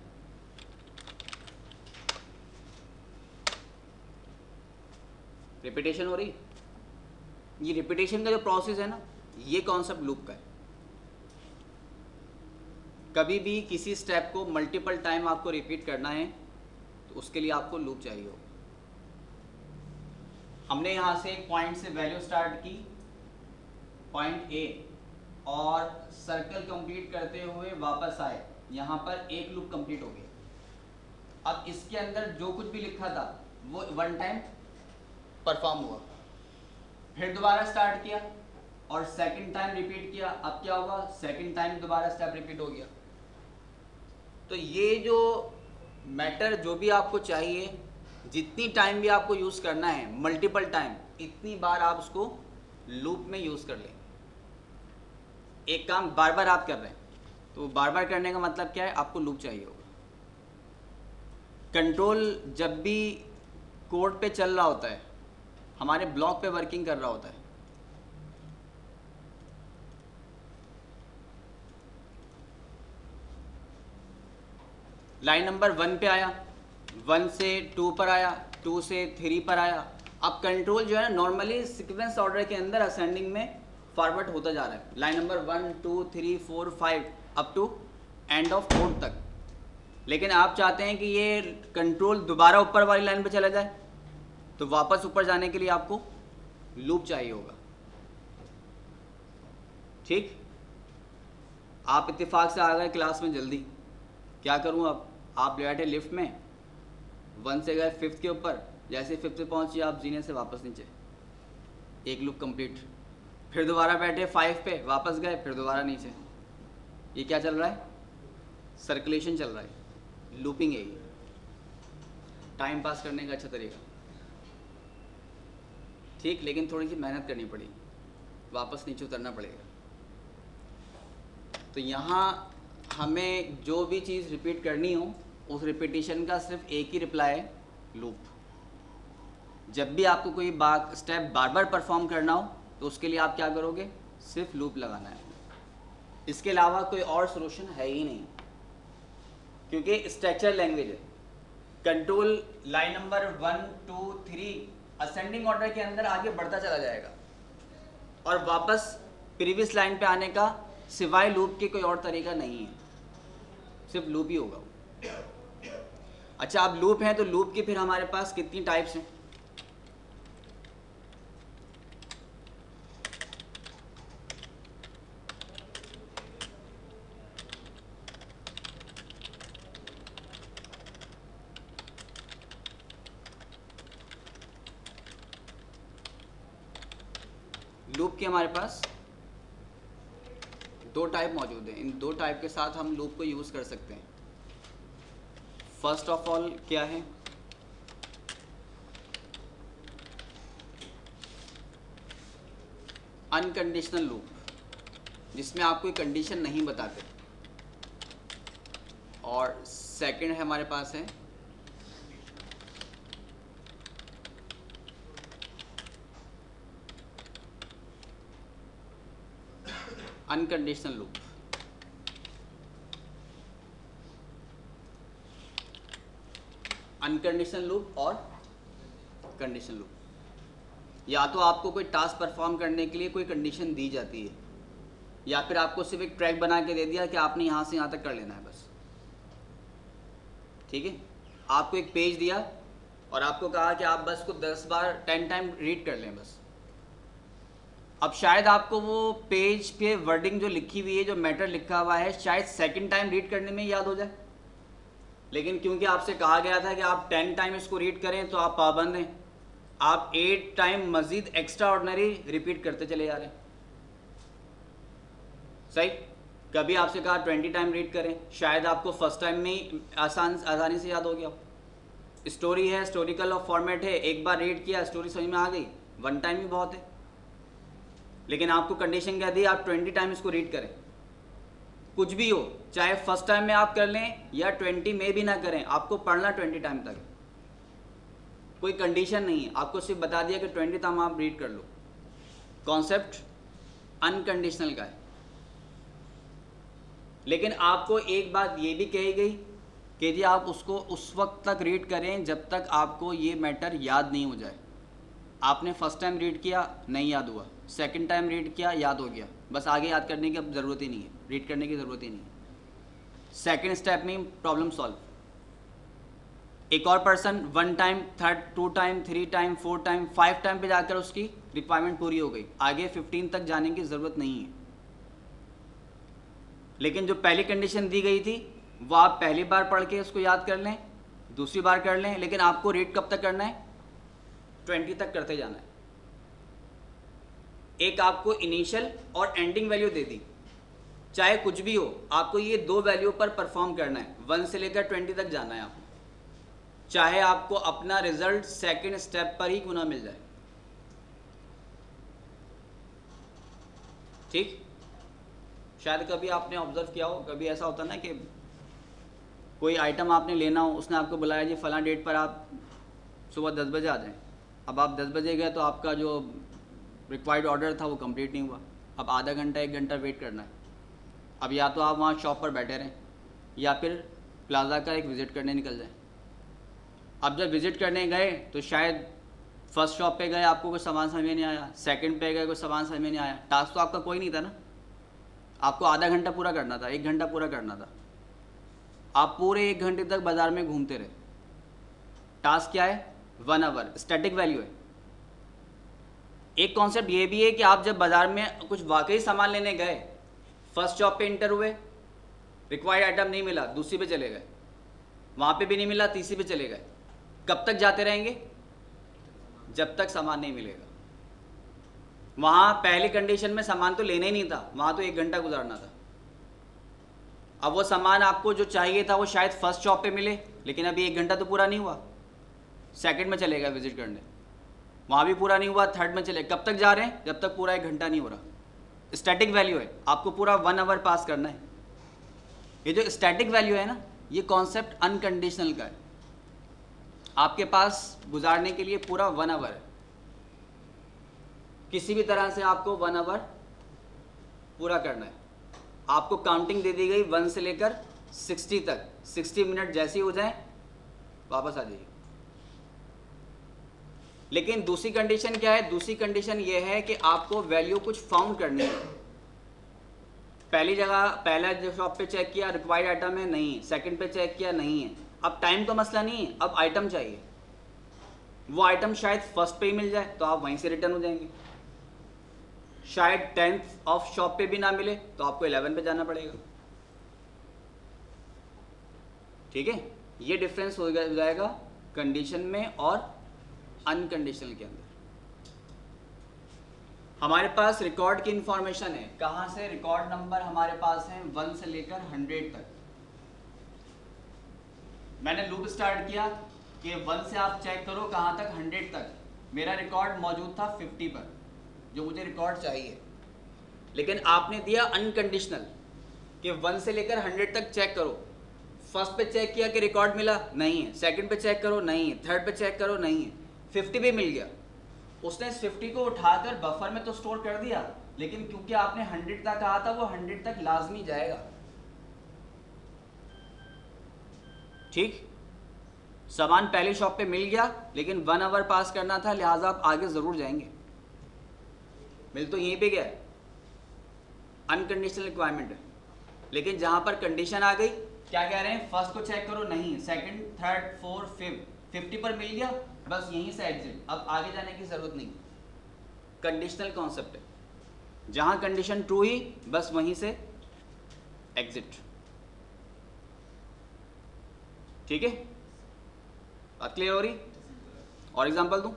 रिपीटेशन हो रही। ये रिपीटेशन का जो प्रोसेस है ना, ये कॉन्सेप्ट लूप का है। कभी भी किसी स्टेप को मल्टीपल टाइम आपको रिपीट करना है तो उसके लिए आपको लूप चाहिए हो। हमने यहाँ से एक पॉइंट से वैल्यू स्टार्ट की पॉइंट ए और सर्कल कंप्लीट करते हुए वापस आए, यहाँ पर एक लूप कंप्लीट हो गया। अब इसके अंदर जो कुछ भी लिखा था वो वन टाइम परफॉर्म हुआ, फिर दोबारा स्टार्ट किया और सेकंड टाइम रिपीट किया। अब क्या हुआ, सेकंड टाइम दोबारा स्टेप रिपीट हो गया। तो ये जो मैटर जो भी आपको चाहिए, जितनी टाइम भी आपको यूज़ करना है, मल्टीपल टाइम, इतनी बार आप उसको लूप में यूज़ कर लें। एक काम बार बार आप कर रहे हैं तो बार बार करने का मतलब क्या है, आपको लूप चाहिए होगा। कंट्रोल जब भी कोड पे चल रहा होता है, हमारे ब्लॉक पे वर्किंग कर रहा होता है, लाइन नंबर 1 पे आया, 1 से 2 पर आया, 2 से 3 पर आया। अब कंट्रोल जो है ना नॉर्मली सीक्वेंस ऑर्डर के अंदर असेंडिंग में फॉरवर्ड होता जा रहा है, line number 1 2 3 4 5 up to end of code तक। लेकिन आप चाहते हैं कि ये कंट्रोल दोबारा ऊपर वाली लाइन पे चला जाए, तो वापस ऊपर जाने के लिए आपको लूप चाहिए होगा। ठीक, आप इत्तेफाक से आ गए क्लास में जल्दी, क्या करूँ अब, आप बैठे लिफ्ट में, 1 से गए 5th के ऊपर, जैसे 5th पे पहुँचिए आप जीने से वापस नीचे, एक लूप कंप्लीट। फिर दोबारा बैठे 5 पे, वापस गए, फिर दोबारा नीचे। ये क्या चल रहा है, सर्कुलेशन चल रहा है, लूपिंग है ये। टाइम पास करने का अच्छा तरीका, ठीक, लेकिन थोड़ी सी मेहनत करनी पड़ेगी, वापस नीचे उतरना पड़ेगा। तो यहाँ हमें जो भी चीज़ रिपीट करनी हो, उस रिपीटिशन का सिर्फ एक ही रिप्लाई है, लूप। जब भी आपको कोई स्टेप बार बार परफॉर्म करना हो तो उसके लिए आप क्या करोगे, सिर्फ लूप लगाना है। इसके अलावा कोई और सॉल्यूशन है ही नहीं, क्योंकि स्ट्रक्चर लैंग्वेज है। Control line number 1 2 3 ascending order के अंदर आगे बढ़ता चला जाएगा और वापस प्रीवियस लाइन पे आने का सिवाय लूप के कोई और तरीका नहीं है, सिर्फ लूप ही होगा। अच्छा, अब लूप है तो लूप की फिर हमारे पास कितनी टाइप्स हैं। लूप के हमारे पास 2 टाइप मौजूद हैं। इन 2 टाइप के साथ हम लूप को यूज़ कर सकते हैं। फर्स्ट ऑफ ऑल क्या है, अनकंडीशनल लूप, जिसमें आप कोई कंडीशन नहीं बताते। और सेकंड है हमारे पास है अनकंडीशनल लूप। अनकंडीशनल लूप और कंडीशनल लूप, या तो आपको कोई टास्क परफॉर्म करने के लिए कोई कंडीशन दी जाती है, या फिर आपको सिर्फ एक ट्रैक बना के दे दिया कि आपने यहाँ से यहाँ तक कर लेना है बस। ठीक है, आपको एक पेज दिया और आपको कहा कि आप बस को 10 बार 10 टाइम रीड कर लें बस। अब शायद आपको वो पेज पे वर्डिंग जो लिखी हुई है, जो मैटर लिखा हुआ है, शायद सेकंड टाइम रीड करने में याद हो जाए, लेकिन क्योंकि आपसे कहा गया था कि आप 10 टाइम इसको रीड करें तो आप पाबंद हैं, आप 8 टाइम मजीद एक्स्ट्रा ऑर्डिनरी रिपीट करते चले जा रहे हैं। सही, कभी आपसे कहा 20 टाइम रीड करें, शायद आपको फर्स्ट टाइम में ही आसानी से याद हो गया। स्टोरी है, स्टोरिकल ऑफ फॉर्मेट है, एक बार रीड किया, स्टोरी समझ में आ गई, 1 टाइम ही बहुत है। लेकिन आपको कंडीशन क्या दी, आप 20 टाइम इसको रीड करें। कुछ भी हो, चाहे फर्स्ट टाइम में आप कर लें या 20 में भी ना करें, आपको पढ़ना 20 टाइम तक। कोई कंडीशन नहीं है, आपको सिर्फ बता दिया कि 20 टाइम आप रीड कर लो। कॉन्सेप्ट अनकंडीशनल का है। लेकिन आपको एक बात ये भी कही गई कि जी आप उसको उस वक्त तक रीड करें जब तक आपको ये मैटर याद नहीं हो जाए। आपने फर्स्ट टाइम रीड किया, नहीं याद हुआ, सेकंड टाइम रीड किया, याद हो गया, बस आगे याद करने की अब ज़रूरत ही नहीं है, रीड करने की ज़रूरत ही नहीं है। सेकंड स्टेप में प्रॉब्लम सॉल्व। एक और person 1 time, 2 time, 3 time, 4 time, 5 time पे जाकर उसकी रिक्वायरमेंट पूरी हो गई, आगे 15 तक जाने की ज़रूरत नहीं है। लेकिन जो पहली कंडीशन दी गई थी वो आप पहली बार पढ़ के उसको याद कर लें, दूसरी बार कर लें, लेकिन आपको रीड कब तक करना है? 20 तक करते जाना है। एक आपको इनिशियल और एंडिंग वैल्यू दे दी, चाहे कुछ भी हो आपको ये दो वैल्यू पर परफॉर्म करना है, 1 से लेकर 20 तक जाना है आपको, चाहे आपको अपना रिजल्ट सेकंड स्टेप पर ही क्यों ना मिल जाए। ठीक, शायद कभी आपने ऑब्जर्व किया हो, कभी ऐसा होता ना कि कोई आइटम आपने लेना हो, उसने आपको बुलाया जी फलां डेट पर आप सुबह 10 बजे आ जाएं। अब आप 10 बजे गए तो आपका जो रिक्वायर्ड ऑर्डर था वो कंप्लीट नहीं हुआ, अब आधा घंटा 1 घंटा वेट करना है। अब या तो आप वहाँ शॉप पर बैठे रहें या फिर प्लाज़ा का एक विज़िट करने निकल जाएं। अब जब विज़िट करने गए तो शायद फर्स्ट शॉप पे गए आपको कोई सामान समझ में नहीं आया, सेकंड पे गए कोई सामान समझ में नहीं आया, टास्क तो आपका कोई नहीं था ना, आपको आधा घंटा पूरा करना था, 1 घंटा पूरा करना था, आप पूरे 1 घंटे तक बाज़ार में घूमते रहे। टास्क क्या है? 1 आवर, स्टैटिक वैल्यू है। एक कॉन्सेप्ट ये भी है कि आप जब बाज़ार में कुछ वाकई सामान लेने गए, फर्स्ट शॉप पे इंटर हुए, रिक्वायर्ड आइटम नहीं मिला, दूसरी पे चले गए, वहाँ पे भी नहीं मिला, तीसरी पे चले गए, कब तक जाते रहेंगे? जब तक सामान नहीं मिलेगा। वहाँ पहली कंडीशन में सामान तो लेना ही नहीं था, वहाँ तो 1 घंटा गुजारना था। अब वो सामान आपको जो चाहिए था वो शायद फर्स्ट शॉप पे मिले, लेकिन अभी 1 घंटा तो पूरा नहीं हुआ, सेकंड में चले गए विजिट करने, वहाँ भी पूरा नहीं हुआ, थर्ड में चले, कब तक जा रहे हैं? जब तक पूरा 1 घंटा नहीं हो रहा। स्टैटिक वैल्यू है, आपको पूरा 1 आवर पास करना है। ये जो स्टैटिक वैल्यू है ना, ये कॉन्सेप्ट अनकंडीशनल का है, आपके पास गुजारने के लिए पूरा 1 आवर है, किसी भी तरह से आपको 1 आवर पूरा करना है। आपको काउंटिंग दे दी गई 1 से लेकर 60 तक, 60 मिनट जैसे ही हो जाए वापस आ जाइए। लेकिन दूसरी कंडीशन क्या है? दूसरी कंडीशन ये है कि आपको वैल्यू कुछ फाउंड करनी है। पहली जगह पहला जो शॉप पे चेक किया रिक्वायर्ड आइटम है, नहीं है, सेकंड पे चेक किया नहीं है, अब टाइम तो मसला नहीं है, अब आइटम चाहिए। वो आइटम शायद फर्स्ट पे ही मिल जाए तो आप वहीं से रिटर्न हो जाएंगे, शायद 10th ऑफ शॉप पे भी ना मिले तो आपको 11 पे जाना पड़ेगा। ठीक है, ये डिफरेंस हो जाएगा कंडीशन में और अनकंडीशनल के अंदर। हमारे पास रिकॉर्ड की इंफॉर्मेशन है, कहाँ से? रिकॉर्ड नंबर हमारे पास है 1 से लेकर 100 तक। मैंने लूप स्टार्ट किया कि 1 से आप चेक करो कहाँ तक, 100 तक। मेरा रिकॉर्ड मौजूद था 50 पर, जो मुझे रिकॉर्ड चाहिए, लेकिन आपने दिया अनकंडीशनल कि 1 से लेकर 100 तक चेक करो। फर्स्ट पे चेक किया कि रिकॉर्ड मिला, नहीं है, सेकंड पे चेक करो, नहीं है, थर्ड पे चेक करो, नहीं है, 50 भी मिल गया। उसने इस 50 को उठाकर बफर में तो स्टोर कर दिया, लेकिन क्योंकि आपने 100 तक कहा था, वो 100 तक लाजमी जाएगा। ठीक, सामान पहली शॉप पे मिल गया, लेकिन 1 आवर पास करना था, लिहाजा आप आगे जरूर जाएंगे। मिल तो यहीं पे गया है, अनकंडीशनल रिक्वायरमेंट है। लेकिन जहां पर कंडीशन आ गई, क्या कह रहे हैं? फर्स्ट को चेक करो, नहीं, सेकंड, थर्ड, फोर्थ, फिफ्थ, 50 पर मिल गया, बस यहीं से एग्जिट, अब आगे जाने की जरूरत नहीं। कंडीशनल कॉन्सेप्ट है, जहां कंडीशन ट्रू ही बस वहीं से एग्जिट। ठीक है, बात क्लियर हो रही? और एग्जांपल दूं?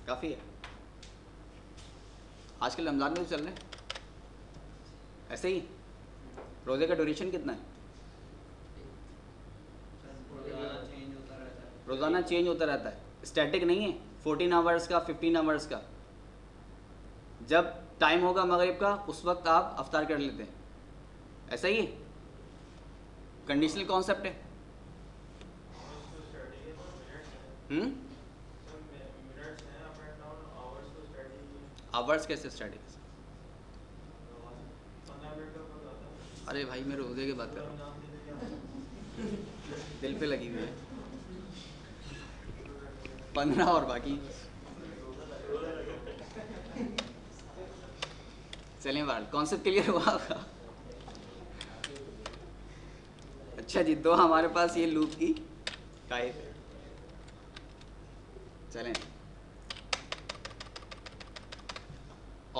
काफी है, आजकल रमजान में तो चल रहे हैं ऐसे ही। रोजे का ड्यूरेशन कितना है? रोजाना चेंज होता रहता है, स्टैटिक नहीं है। 14 आवर्स का, 15 आवर्स का। जब टाइम होगा मगरिब का, उस वक्त आप अफ्तार कर लेते हैं, ऐसा ही है, कंडीशनल कॉन्सेप्ट है। आवर्स कैसे स्टैटिक? अरे भाई मैं रोजे की बात कर रहा हूँ, दिल पे लगी हुई है। 15 और बाकी चलें बाहर। कॉन्सेप्ट क्लियर हुआ आपका? अच्छा जी, तो हमारे पास ये लूप की कायद है। चलें,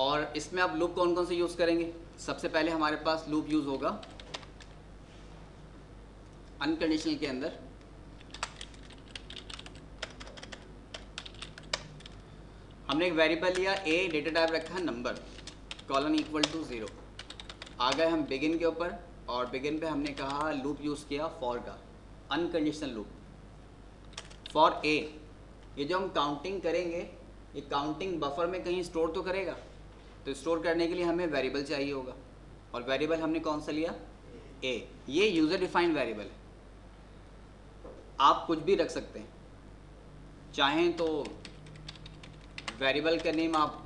और इसमें आप लूप कौन कौन से यूज़ करेंगे? सबसे पहले हमारे पास लूप यूज़ होगा अनकंडीशनल के अंदर। हमने एक वेरिएबल लिया ए, डेटा टाइप रखा नंबर, कॉलन इक्वल टू 0। आ गए हम बिगिन के ऊपर, और बिगिन पे हमने कहा लूप यूज़ किया फॉर का, अनकंडीशनल लूप फॉर ए। ये जो हम काउंटिंग करेंगे, ये काउंटिंग बफर में कहीं स्टोर तो करेगा, तो स्टोर करने के लिए हमें वेरिएबल चाहिए होगा, और वेरिएबल हमने कौन सा लिया? ए। ये यूज़र डिफाइंड वेरिएबल है, आप कुछ भी रख सकते हैं। चाहें तो वेरिएबल का नेम आप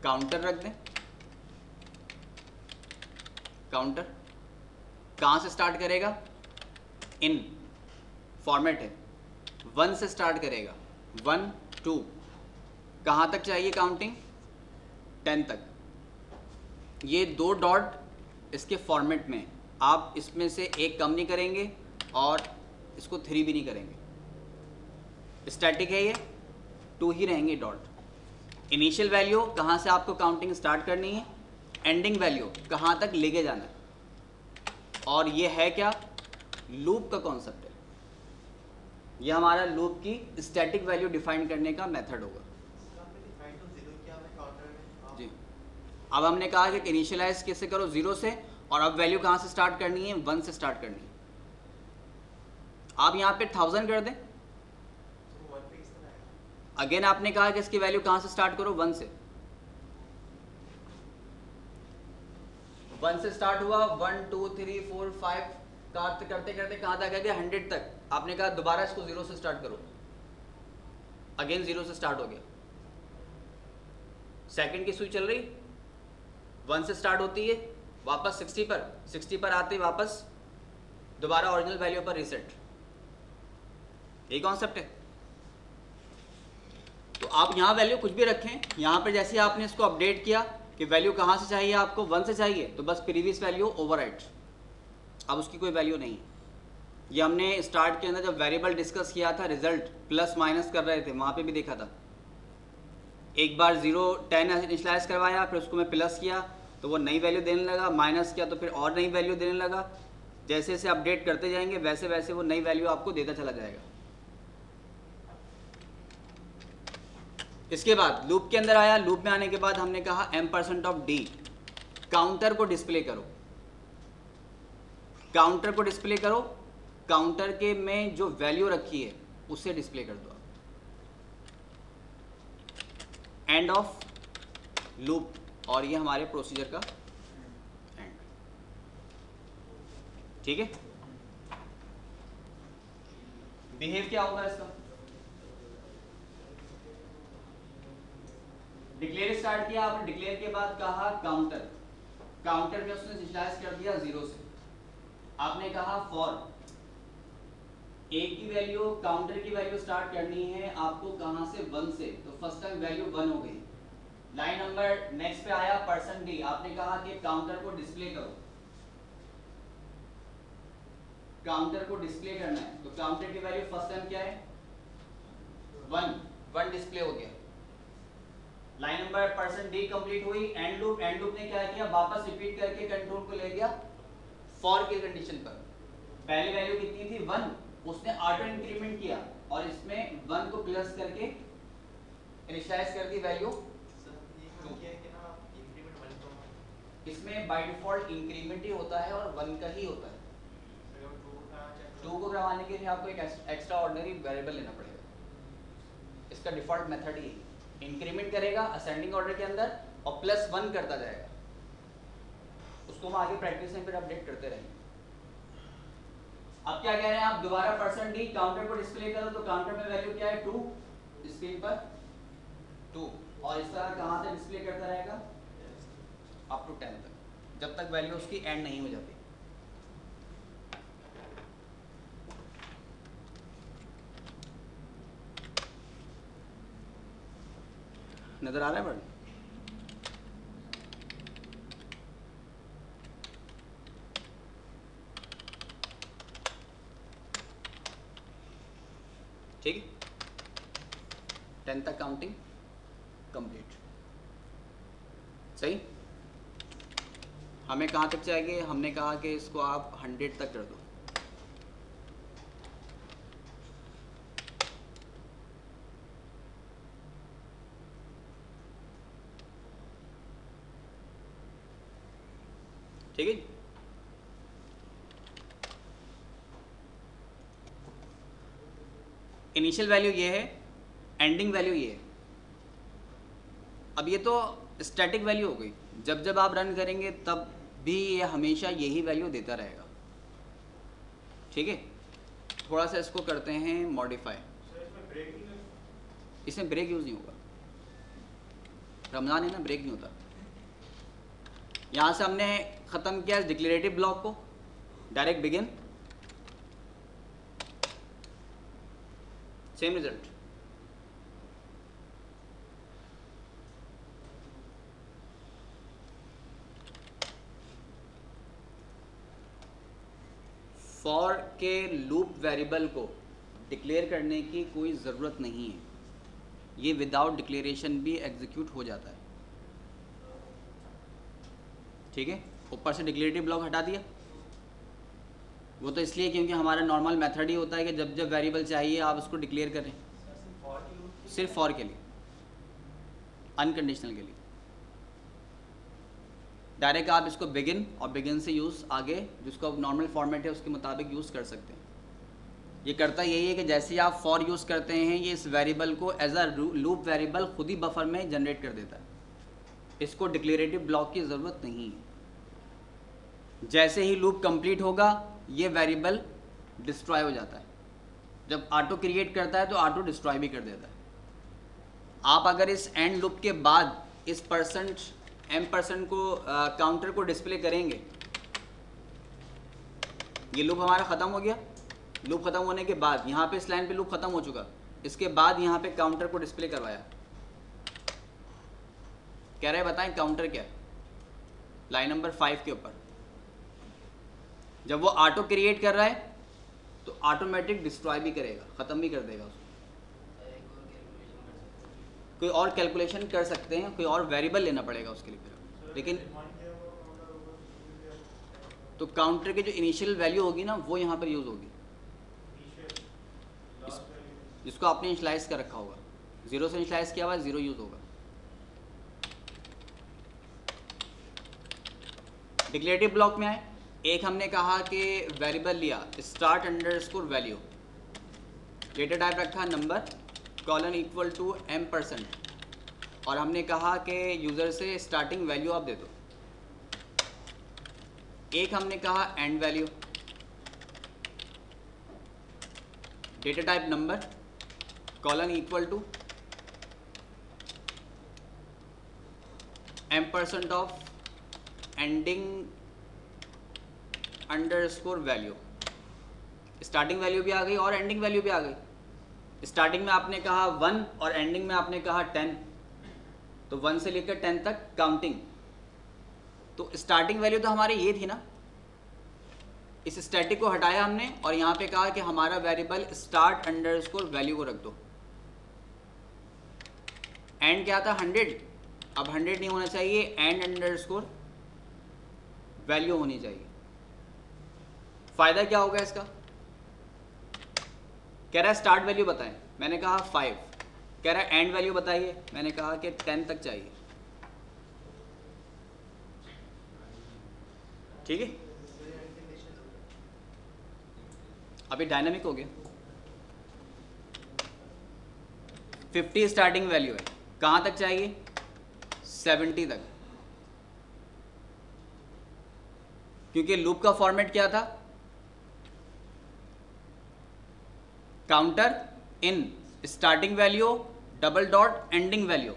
काउंटर रख दें। काउंटर कहाँ से स्टार्ट करेगा? इन फॉर्मेट है, 1 से स्टार्ट करेगा, 1 2। कहाँ तक चाहिए काउंटिंग? 10 तक। ये 2 डॉट इसके फॉर्मेट में, आप इसमें से एक कम नहीं करेंगे और इसको 3 भी नहीं करेंगे। स्टैटिक है ये, 2 ही रहेंगे डॉट। इनिशियल वैल्यू कहाँ से आपको काउंटिंग स्टार्ट करनी है, एंडिंग वैल्यू कहाँ तक लेके जाना है, और ये है क्या? लूप का कॉन्सेप्ट है। ये हमारा लूप की स्टैटिक वैल्यू डिफाइन करने का मेथड होगा। जी, अब हमने कहा कि इनिशियलाइज कैसे करो 0 से, और अब वैल्यू कहाँ से स्टार्ट करनी है? 1 से स्टार्ट करनी है। आप यहाँ पे 1000 कर दें। अगेन आपने कहा कि इसकी वैल्यू कहाँ से स्टार्ट करो? 1 से। 1 से स्टार्ट हुआ, 1 2 3 4 5 करते करते कहाँ तक आ गया? 100 तक। आपने कहा दोबारा इसको 0 से स्टार्ट करो, अगेन 0 से स्टार्ट हो गया। सेकंड की सुई चल रही, 1 से स्टार्ट होती है, वापस 60 पर आते ही वापस दोबारा ओरिजिनल वैल्यू पर रीसेट। यही कॉन्सेप्ट है। तो आप यहाँ वैल्यू कुछ भी रखें, यहाँ पर जैसे आपने इसको अपडेट किया कि वैल्यू कहाँ से चाहिए आपको? 1 से चाहिए, तो बस प्रीवियस वैल्यू ओवरराइट, अब उसकी कोई वैल्यू नहीं है। ये हमने स्टार्ट के अंदर जब वेरिएबल डिस्कस किया था, रिजल्ट प्लस माइनस कर रहे थे, वहाँ पे भी देखा था। एक बार 0 10 इनिशियलाइज करवाया, फिर उसको मैं प्लस किया तो वो नई वैल्यू देने लगा, माइनस किया तो फिर और नई वैल्यू देने लगा। जैसे जैसे अपडेट करते जाएंगे वैसे वैसे वो नई वैल्यू आपको देता चला जाएगा। इसके बाद लूप के अंदर आया, लूप में आने के बाद हमने कहा %d काउंटर को डिस्प्ले करो। काउंटर को डिस्प्ले करो, काउंटर के में जो वैल्यू रखी है उसे डिस्प्ले कर दो। एंड ऑफ लूप, और ये हमारे प्रोसीजर का एंड। ठीक है। बिहेव क्या होगा इसका? डिक्लेयर स्टार्ट किया आपने, डिक्लेयर के बाद कहा काउंटर, काउंटर में उसने इनिशियलाइज कर दिया 0 से। आपने कहा फॉर ए की वैल्यू, काउंटर की वैल्यू स्टार्ट करनी है आपको कहां से? 1 से, तो फर्स्ट टाइम वैल्यू 1 हो गई। लाइन नंबर नेक्स्ट पे आया %d, आपने कहा कि काउंटर को डिस्प्ले करो, काउंटर को डिस्प्ले करना है, तो काउंटर की वैल्यू फर्स्ट टाइम क्या है? 1 डिस्प्ले हो गया। लाइन नंबर %d कंप्लीट हुई। एंड लूप ने क्या किया? वापस रिपीट करके कंट्रोल को ले गया फॉर की कंडीशन पर। पहली वैल्यू कितनी थी? 1, उसने ऑटो इंक्रीमेंट किया और इसमें 1 को प्लस करके इनिशियलाइज कर दी वैल्यू 2। इसमें बाय डिफॉल्ट इंक्रीमेंट ही होता है और 1 का ही होता है। 2 को करवाने के लिए आपको एक एक्स्ट्रा ऑर्डिनरी वेरिएबल लेना पड़ेगा। इसका डिफॉल्ट मेथड ही इंक्रीमेंट करेगा असेंडिंग ऑर्डर के अंदर और +1 करता जाएगा। उसको हम आगे प्रैक्टिस में फिर अपडेट करते रहेंगे। अब क्या कह रहे हैं आप? दोबारा %d काउंटर को डिस्प्ले करो, तो काउंटर में वैल्यू क्या है? 2, स्क्रीन पर 2, और इस तरह कहां से डिस्प्ले करता रहेगा? अप टू 10 तक, जब तक वैल्यू उसकी एंड नहीं हो जाती। नजर आ रहा है बड़ा? ठीक है, 10 तक काउंटिंग कंप्लीट। सही। हमें कहाँ तक चाहिए? हमने कहा कि इसको आप 100 तक कर दो। ठीक है। इनिशियल वैल्यू ये है, एंडिंग वैल्यू ये है। अब ये तो स्टैटिक वैल्यू हो गई, जब जब आप रन करेंगे तब भी ये हमेशा यही वैल्यू देता रहेगा। ठीक है। थोड़ा सा इसको करते हैं मॉडिफाई। इसमें ब्रेक यूज नहीं होगा, रमजान है ना, ब्रेक नहीं होता। यहां से हमने खत्म किया डिक्लेरेटिव ब्लॉक को, direct begin, same result. For के लूप वेरिएबल को डिक्लेयर करने की कोई ज़रूरत नहीं है, ये विदाउट डिक्लेरेशन भी एग्जीक्यूट हो जाता है। ठीक है। ऊपर से डिक्लेरेटिव ब्लॉक हटा दिया, वो तो इसलिए क्योंकि हमारा नॉर्मल मेथड ही होता है कि जब जब वेरिएबल चाहिए आप उसको डिक्लेयर करें, सिर्फ फॉर के लिए, अनकंडीशनल के लिए। डायरेक्ट आप इसको बिगिन और बिगिन से यूज़ आगे जिसको नॉर्मल फॉर्मेट है उसके मुताबिक यूज़ कर सकते हैं। ये करता यही है कि जैसे ही आप फॉर यूज़ करते हैं ये इस वेरिएबल को एज अ लूप वेरिएबल खुद ही बफर में जनरेट कर देता है, इसको डिक्लेरेटिव ब्लॉक की ज़रूरत नहीं है। जैसे ही लूप कंप्लीट होगा ये वेरिएबल डिस्ट्रॉय हो जाता है, जब ऑटो क्रिएट करता है तो ऑटो डिस्ट्रॉय भी कर देता है। आप अगर इस एंड लूप के बाद इस %m% को काउंटर को डिस्प्ले करेंगे, ये लूप हमारा ख़त्म हो गया। लूप ख़त्म होने के बाद यहाँ पे इस लाइन पे लूप ख़त्म हो चुका, इसके बाद यहाँ पे काउंटर को डिस्प्ले करवाया। कह रहे हैं बताएं काउंटर क्या है, लाइन नंबर 5 के ऊपर। जब वो ऑटो क्रिएट कर रहा है तो ऑटोमेटिक डिस्ट्रॉय भी करेगा, ख़त्म भी कर देगा उसको। कोई और कैलकुलेशन कर सकते हैं, कोई और वेरिएबल लेना पड़ेगा उसके लिए फिर, लेकिन तो काउंटर की जो इनिशियल वैल्यू होगी ना वो यहाँ पर यूज़ होगी, जिसको आपने इनिशियलाइज कर रखा होगा। 0 से इनिशियलाइज किया हुआ है, 0 यूज़ होगा। डिक्लेरेटिव ब्लॉक में आए, एक हमने कहा कि वेरिएबल लिया start underscore value, data type रखा number, colon equal to m%, और हमने कहा कि यूज़र से स्टार्टिंग वैल्यू आप दे दो। एक हमने कहा end value, data type number, colon equal to m% of ending underscore value. Starting value भी आ गई और एंडिंग वैल्यू भी आ गई। स्टार्टिंग में आपने कहा 1 और एंडिंग में आपने कहा 10, तो 1 से लेकर 10 तक काउंटिंग। तो स्टार्टिंग वैल्यू तो हमारी ये थी ना, इस स्टैटिक को हटाया हमने और यहाँ पे कहा कि हमारा वेरिएबल स्टार्ट अंडरस्कोर वैल्यू को रख दो। एंड क्या था 100, अब 100 नहीं होना चाहिए, एंड अंडरस्कोर वैल्यू होनी चाहिए। फायदा क्या होगा इसका? कह रहा है स्टार्ट वैल्यू बताएं, मैंने कहा 5। कह रहा है एंड वैल्यू बताइए, मैंने कहा कि 10 तक चाहिए। ठीक है, अभी डायनामिक हो गया। 50 स्टार्टिंग वैल्यू है, कहां तक चाहिए? 70 तक, क्योंकि लूप का फॉर्मेट क्या था? Counter in starting value double dot ending value.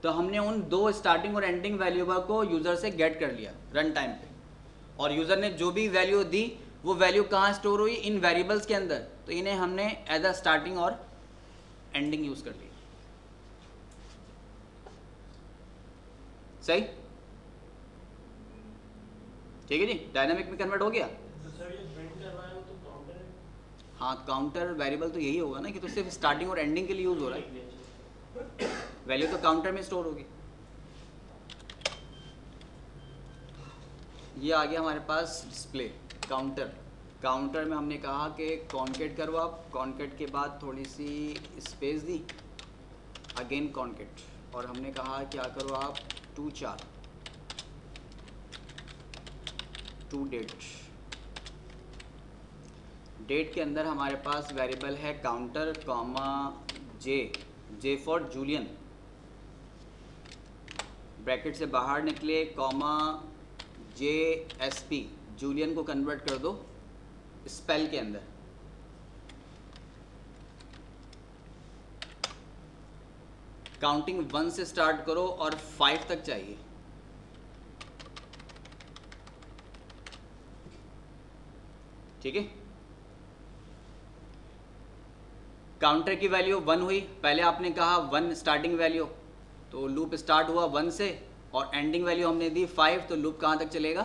तो हमने उन दो स्टार्टिंग और एंडिंग वैल्यू को यूज़र से गेट कर लिया रन टाइम पे, और यूज़र ने जो भी वैल्यू दी वो वैल्यू कहाँ स्टोर हुई? इन वेरिएबल्स के अंदर। तो इन्हें हमने एज अ स्टार्टिंग और एंडिंग यूज़ कर लिया। सही, ठीक है जी, डायनामिक में कन्वर्ट हो गया। हाँ, काउंटर वेरिएबल तो यही होगा ना कि तो सिर्फ स्टार्टिंग और एंडिंग के लिए यूज़ हो रहा है, वैल्यू तो काउंटर में स्टोर होगी। ये आ गया हमारे पास डिस्प्ले काउंटर। काउंटर में हमने कहा कि कॉन्केट करो आप, कॉन्केट के बाद थोड़ी सी स्पेस दी, अगेन कॉन्केट, और हमने कहा क्या करो आप 2 4 2 डेट। डेट के अंदर हमारे पास वेरिएबल है counter comma J for Julian, bracket से बाहर निकले कॉमा JSP, जूलियन को कन्वर्ट कर दो स्पेल के अंदर। काउंटिंग 1 से स्टार्ट करो और 5 तक चाहिए। ठीक है, काउंटर की वैल्यू 1 हुई, पहले आपने कहा 1 स्टार्टिंग वैल्यू, तो लूप स्टार्ट हुआ 1 से, और एंडिंग वैल्यू हमने दी 5, तो लूप कहाँ तक चलेगा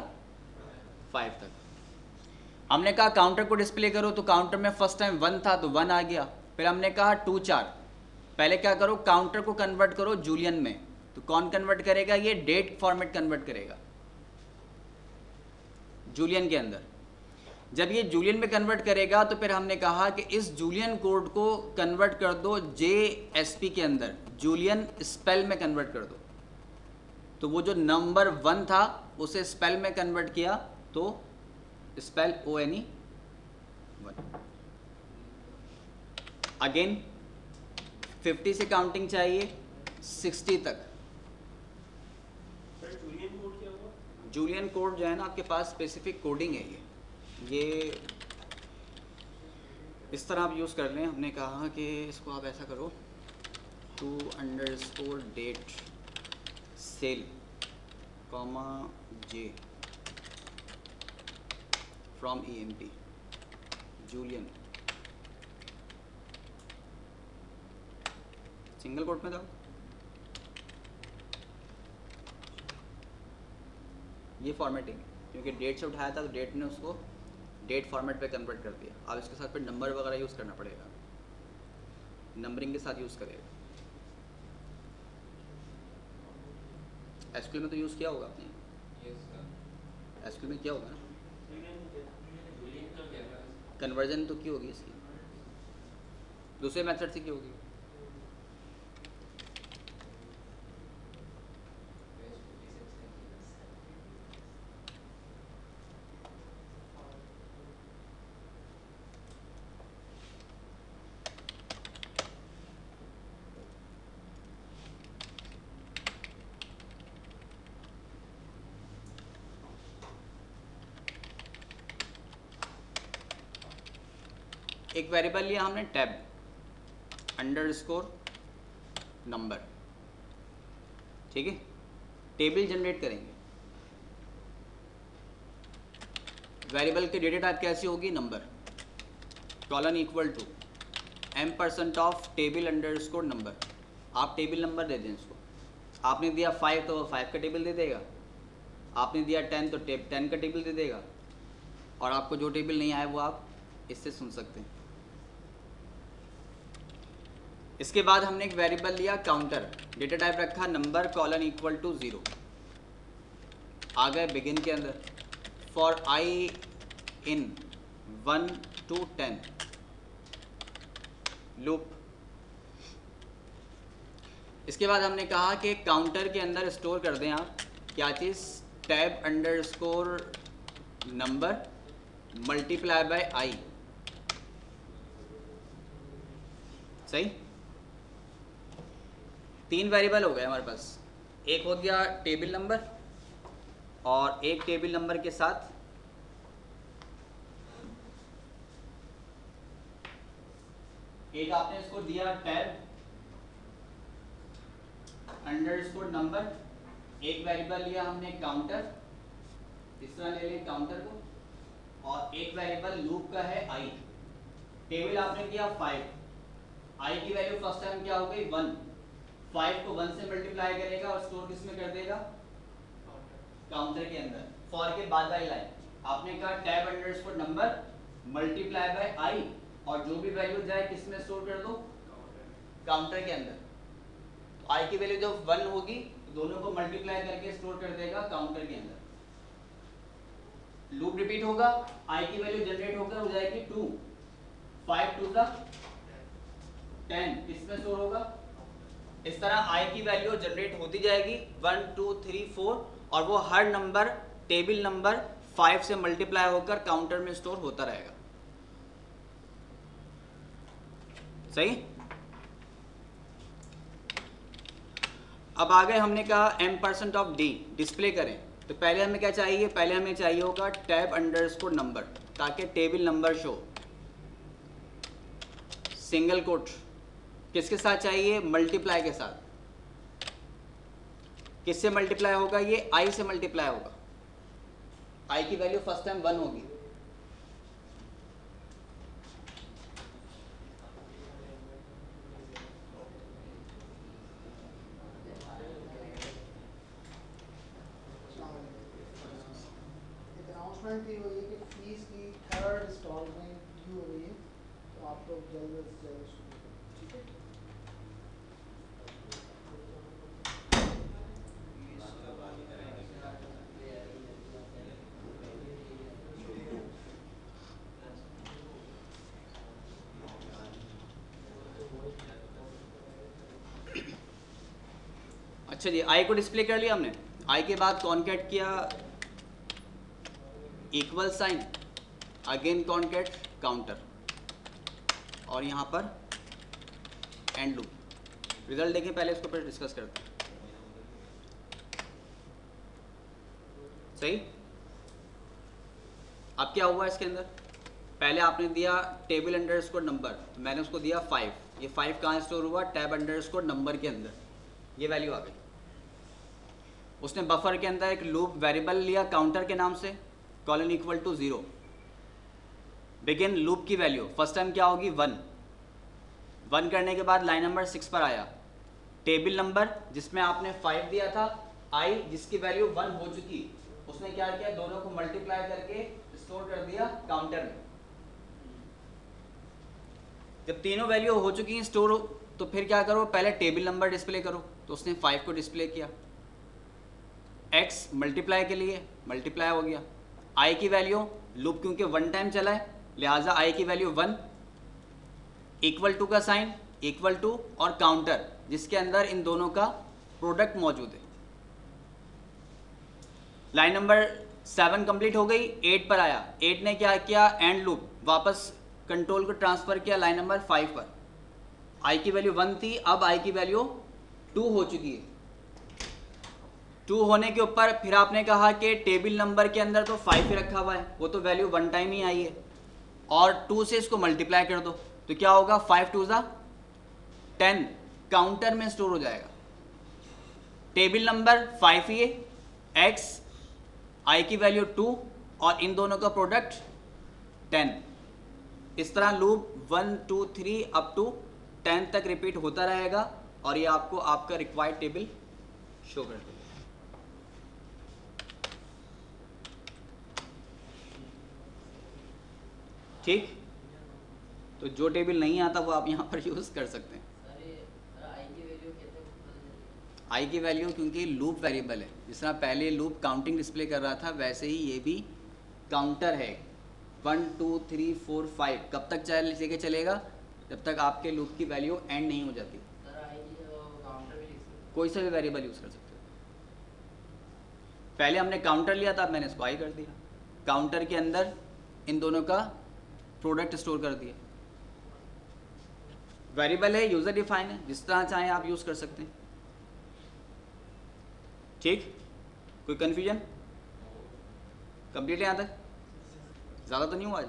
5 तक। हमने कहा काउंटर को डिस्प्ले करो, तो काउंटर में फर्स्ट टाइम 1 था तो 1 आ गया। फिर हमने कहा 2 4, पहले क्या करो काउंटर को कन्वर्ट करो जूलियन में, तो कौन कन्वर्ट करेगा, ये डेट फॉर्मेट कन्वर्ट करेगा जूलियन के अंदर। जब ये जूलियन में कन्वर्ट करेगा तो फिर हमने कहा कि इस जूलियन कोड को कन्वर्ट कर दो JSP के अंदर, जूलियन स्पेल में कन्वर्ट कर दो। तो वो जो नंबर 1 था उसे स्पेल में कन्वर्ट किया, तो स्पेल ONE 1। अगेन 50 से काउंटिंग चाहिए 60 तक। सर जूलियन कोड क्या हुआ? जूलियन कोड जो है ना आपके पास स्पेसिफिक कोडिंग है, ये इस तरह आप यूज़ कर लें। हमने कहा कि इसको आप ऐसा करो 2_ date sal comma J from EMP Julian, single quote में दो। ये फॉर्मेटिंग, क्योंकि डेट से उठाया था तो डेट ने उसको डेट फॉर्मेट पे कन्वर्ट कर दिया। अब इसके साथ फिर नंबर वगैरह यूज़ करना पड़ेगा, नंबरिंग के साथ यूज़ करेगा। SQL में तो यूज़ किया होगा आपने, SQL में किया होगा ना, कन्वर्जन तो की होगी इसकी, दूसरे मेथड से की होगी। एक वेरिएबल लिया हमने टैब _नंबर, ठीक है, टेबल जनरेट करेंगे। वेरिएबल की डेटा टाइप कैसी होगी, number, colon equal to M% of table _number. आप टेबल नंबर दे दें इसको, आपने दिया 5 तो 5 का टेबल दे देगा, आपने दिया 10 तो 10 का टेबल दे देगा, और आपको जो टेबल नहीं आया वो आप इससे सुन सकते हैं। इसके बाद हमने एक वेरिएबल लिया काउंटर, डेटा टाइप रखा नंबर कॉलन इक्वल टू 0। आ गए बिगिन के अंदर, for I in 1 to 10 loop. इसके बाद हमने कहा कि काउंटर के अंदर स्टोर कर दें आप क्या चीज़, tab _number multiply by I। सही, 3 वेरिएबल हो गए हमारे पास, एक हो गया टेबल नंबर, और एक टेबल नंबर के साथ एक आपने इसको दिया टैब _नंबर, एक वेरिएबल लिया हमने काउंटर, इस तरह ले लें काउंटर को, और एक वेरिएबल लूप का है I। टेबल आपने दिया 5, I की वैल्यू फर्स्ट टाइम क्या हो गई 1, 5 को 1 से मल्टीप्लाई करेगा और स्टोर किस में कर देगा, काउंटर के अंदर। फॉर के बाद वाली लाइन आपने कहा tab _number multiply by I, और जो भी वैल्यू जाए किस में स्टोर कर दो, काउंटर के अंदर। तो I की वैल्यू जब 1 होगी तो दोनों को मल्टीप्लाई करके स्टोर कर देगा काउंटर के अंदर। लूप रिपीट होगा, आई की वैल्यू जनरेट होकर हो जाएगी 2, 5 2 10, किसमें स्टोर होगा? इस तरह आई की वैल्यू जनरेट होती जाएगी 1 2 3 4 और वो हर नंबर टेबल नंबर 5 से मल्टीप्लाई होकर काउंटर में स्टोर होता रहेगा। सही। अब आगे हमने कहा m% ऑफ d डिस्प्ले करें, तो पहले हमें क्या चाहिए? पहले हमें चाहिए होगा टैब अंडरस्कोर नंबर, ताकि table number show. Single quote किसके साथ चाहिए? मल्टीप्लाई के साथ। किससे मल्टीप्लाई होगा? ये i से मल्टीप्लाई होगा। i की वैल्यू फर्स्ट टाइम 1 होगी। अनाउंसमेंट थी वो ये कि फीस की 3rd इंस्टॉलमेंट ड्यू हो रही है, तो आप लोग जल्द से जल्द उसको ठीक है। अच्छा जी, आई को डिस्प्ले कर लिया हमने। आई के बाद कॉन्केट किया equal sign, again concat counter, और यहाँ पर एंड लूप। रिजल्ट देखें पहले, इसको फिर डिस्कस करते हैं। सही। अब क्या हुआ इसके अंदर? पहले आपने दिया टेबल अंडरस्कोर नंबर, तो मैंने उसको दिया 5। ये 5 कहाँ स्टोर हुआ? टैब अंडरस्कोर नंबर के अंदर। ये वैल्यू आ गई। उसने बफर के अंदर एक लूप वेरिएबल लिया काउंटर के नाम से, colon equal to 0। Begin loop की वैल्यू फर्स्ट टाइम क्या होगी? 1 करने के बाद लाइन नंबर 6 पर आया टेबल नंबर जिसमें आपने 5 दिया था, आई जिसकी वैल्यू 1 हो चुकी, उसने क्या किया? दोनों को मल्टीप्लाई करके स्टोर कर दिया काउंटर में। जब तीनों वैल्यू हो चुकी हैं स्टोर हो, तो फिर क्या करो? पहले टेबल नंबर डिस्प्ले करो। तो उसने 5 को डिस्प्ले किया, x मल्टीप्लाई के लिए मल्टीप्लाई हो गया। i की वैल्यू लूप क्योंकि 1 टाइम चला है, लिहाजा i की वैल्यू 1, इक्वल टू का साइन, इक्वल टू और काउंटर जिसके अंदर इन दोनों का प्रोडक्ट मौजूद है। लाइन नंबर 7 कंप्लीट हो गई, 8 पर आया। 8 ने क्या किया? एंड लूप, वापस कंट्रोल को ट्रांसफर किया लाइन नंबर 5 पर। i की वैल्यू 1 थी, अब i की वैल्यू 2 हो चुकी है। 2 होने के ऊपर फिर आपने कहा कि टेबल नंबर के अंदर तो 5 ही रखा हुआ है, वो तो वैल्यू 1 टाइम ही आई है, और 2 से इसको मल्टीप्लाई कर दो, तो क्या होगा? 5 2 10 काउंटर में स्टोर हो जाएगा। टेबल नंबर 5 ही है, x i की वैल्यू 2 और इन दोनों का प्रोडक्ट 10। इस तरह लूप 1 2 3 अप टू 10 तक रिपीट होता रहेगा, और ये आपको आपका रिक्वायर्ड टेबल शो कर देगा। ठीक। तो जो टेबल नहीं आता वो आप यहाँ पर यूज़ कर सकते हैं। आई की वैल्यू क्योंकि लूप वेरिएबल है, जिस तरह पहले लूप काउंटिंग डिस्प्ले कर रहा था, वैसे ही ये भी काउंटर है। 1 2 3 4 5 कब तक लेके चलेगा? जब तक आपके लूप की वैल्यू एंड नहीं हो जाती। कोई सा भी वेरिएबल यूज़ कर सकते हो। पहले हमने काउंटर लिया था, अब मैंने इसको आई कर दिया। काउंटर के अंदर इन दोनों का प्रोडक्ट स्टोर कर दिया। वेरिएबल है, यूज़र डिफाइन है, जिस तरह चाहें आप यूज़ कर सकते हैं। ठीक। कोई कन्फ्यूजन? कंप्लीट है यहाँ तक? ज़्यादा तो नहीं हुआ आज?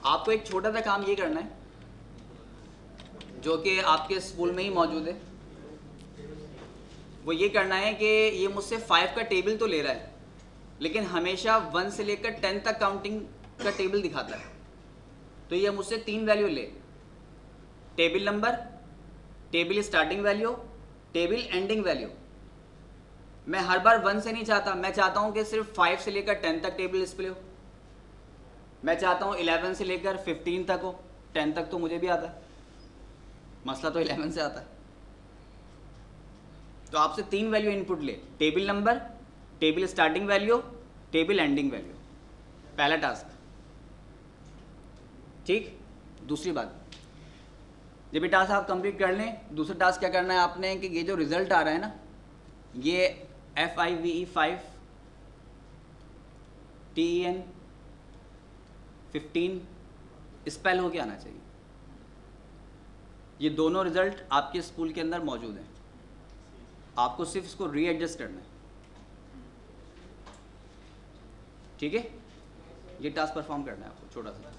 आपको एक छोटा सा काम ये करना है, जो कि आपके स्कूल में ही मौजूद है। वो ये करना है कि ये मुझसे 5 का टेबल तो ले रहा है, लेकिन हमेशा 1 से लेकर 10 तक काउंटिंग का टेबल दिखाता है। तो ये मुझसे 3 वैल्यू ले, table number, table starting value, table ending value. मैं हर बार 1 से नहीं चाहता, मैं चाहता हूँ कि सिर्फ 5 से लेकर 10 तक टेबल डिस्प्ले हो। मैं चाहता हूँ 11 से लेकर 15 तक हो। 10 तक तो मुझे भी आता है, मसला तो 11 से आता है। तो आपसे 3 वैल्यू इनपुट ले, table number, table starting value, table ending value, पहला टास्क। ठीक। दूसरी बात, जब ये टास्क आप कंप्लीट कर लें, दूसरा टास्क क्या करना है आपने कि ये जो रिजल्ट आ रहा है ना, ये FIVE 5 TEN 15 स्पेल होके आना चाहिए। ये दोनों रिजल्ट आपके स्कूल के अंदर मौजूद हैं, आपको सिर्फ इसको रीएडजस्ट करना है। ठीक है, ये टास्क परफॉर्म करना है आपको छोटा सा।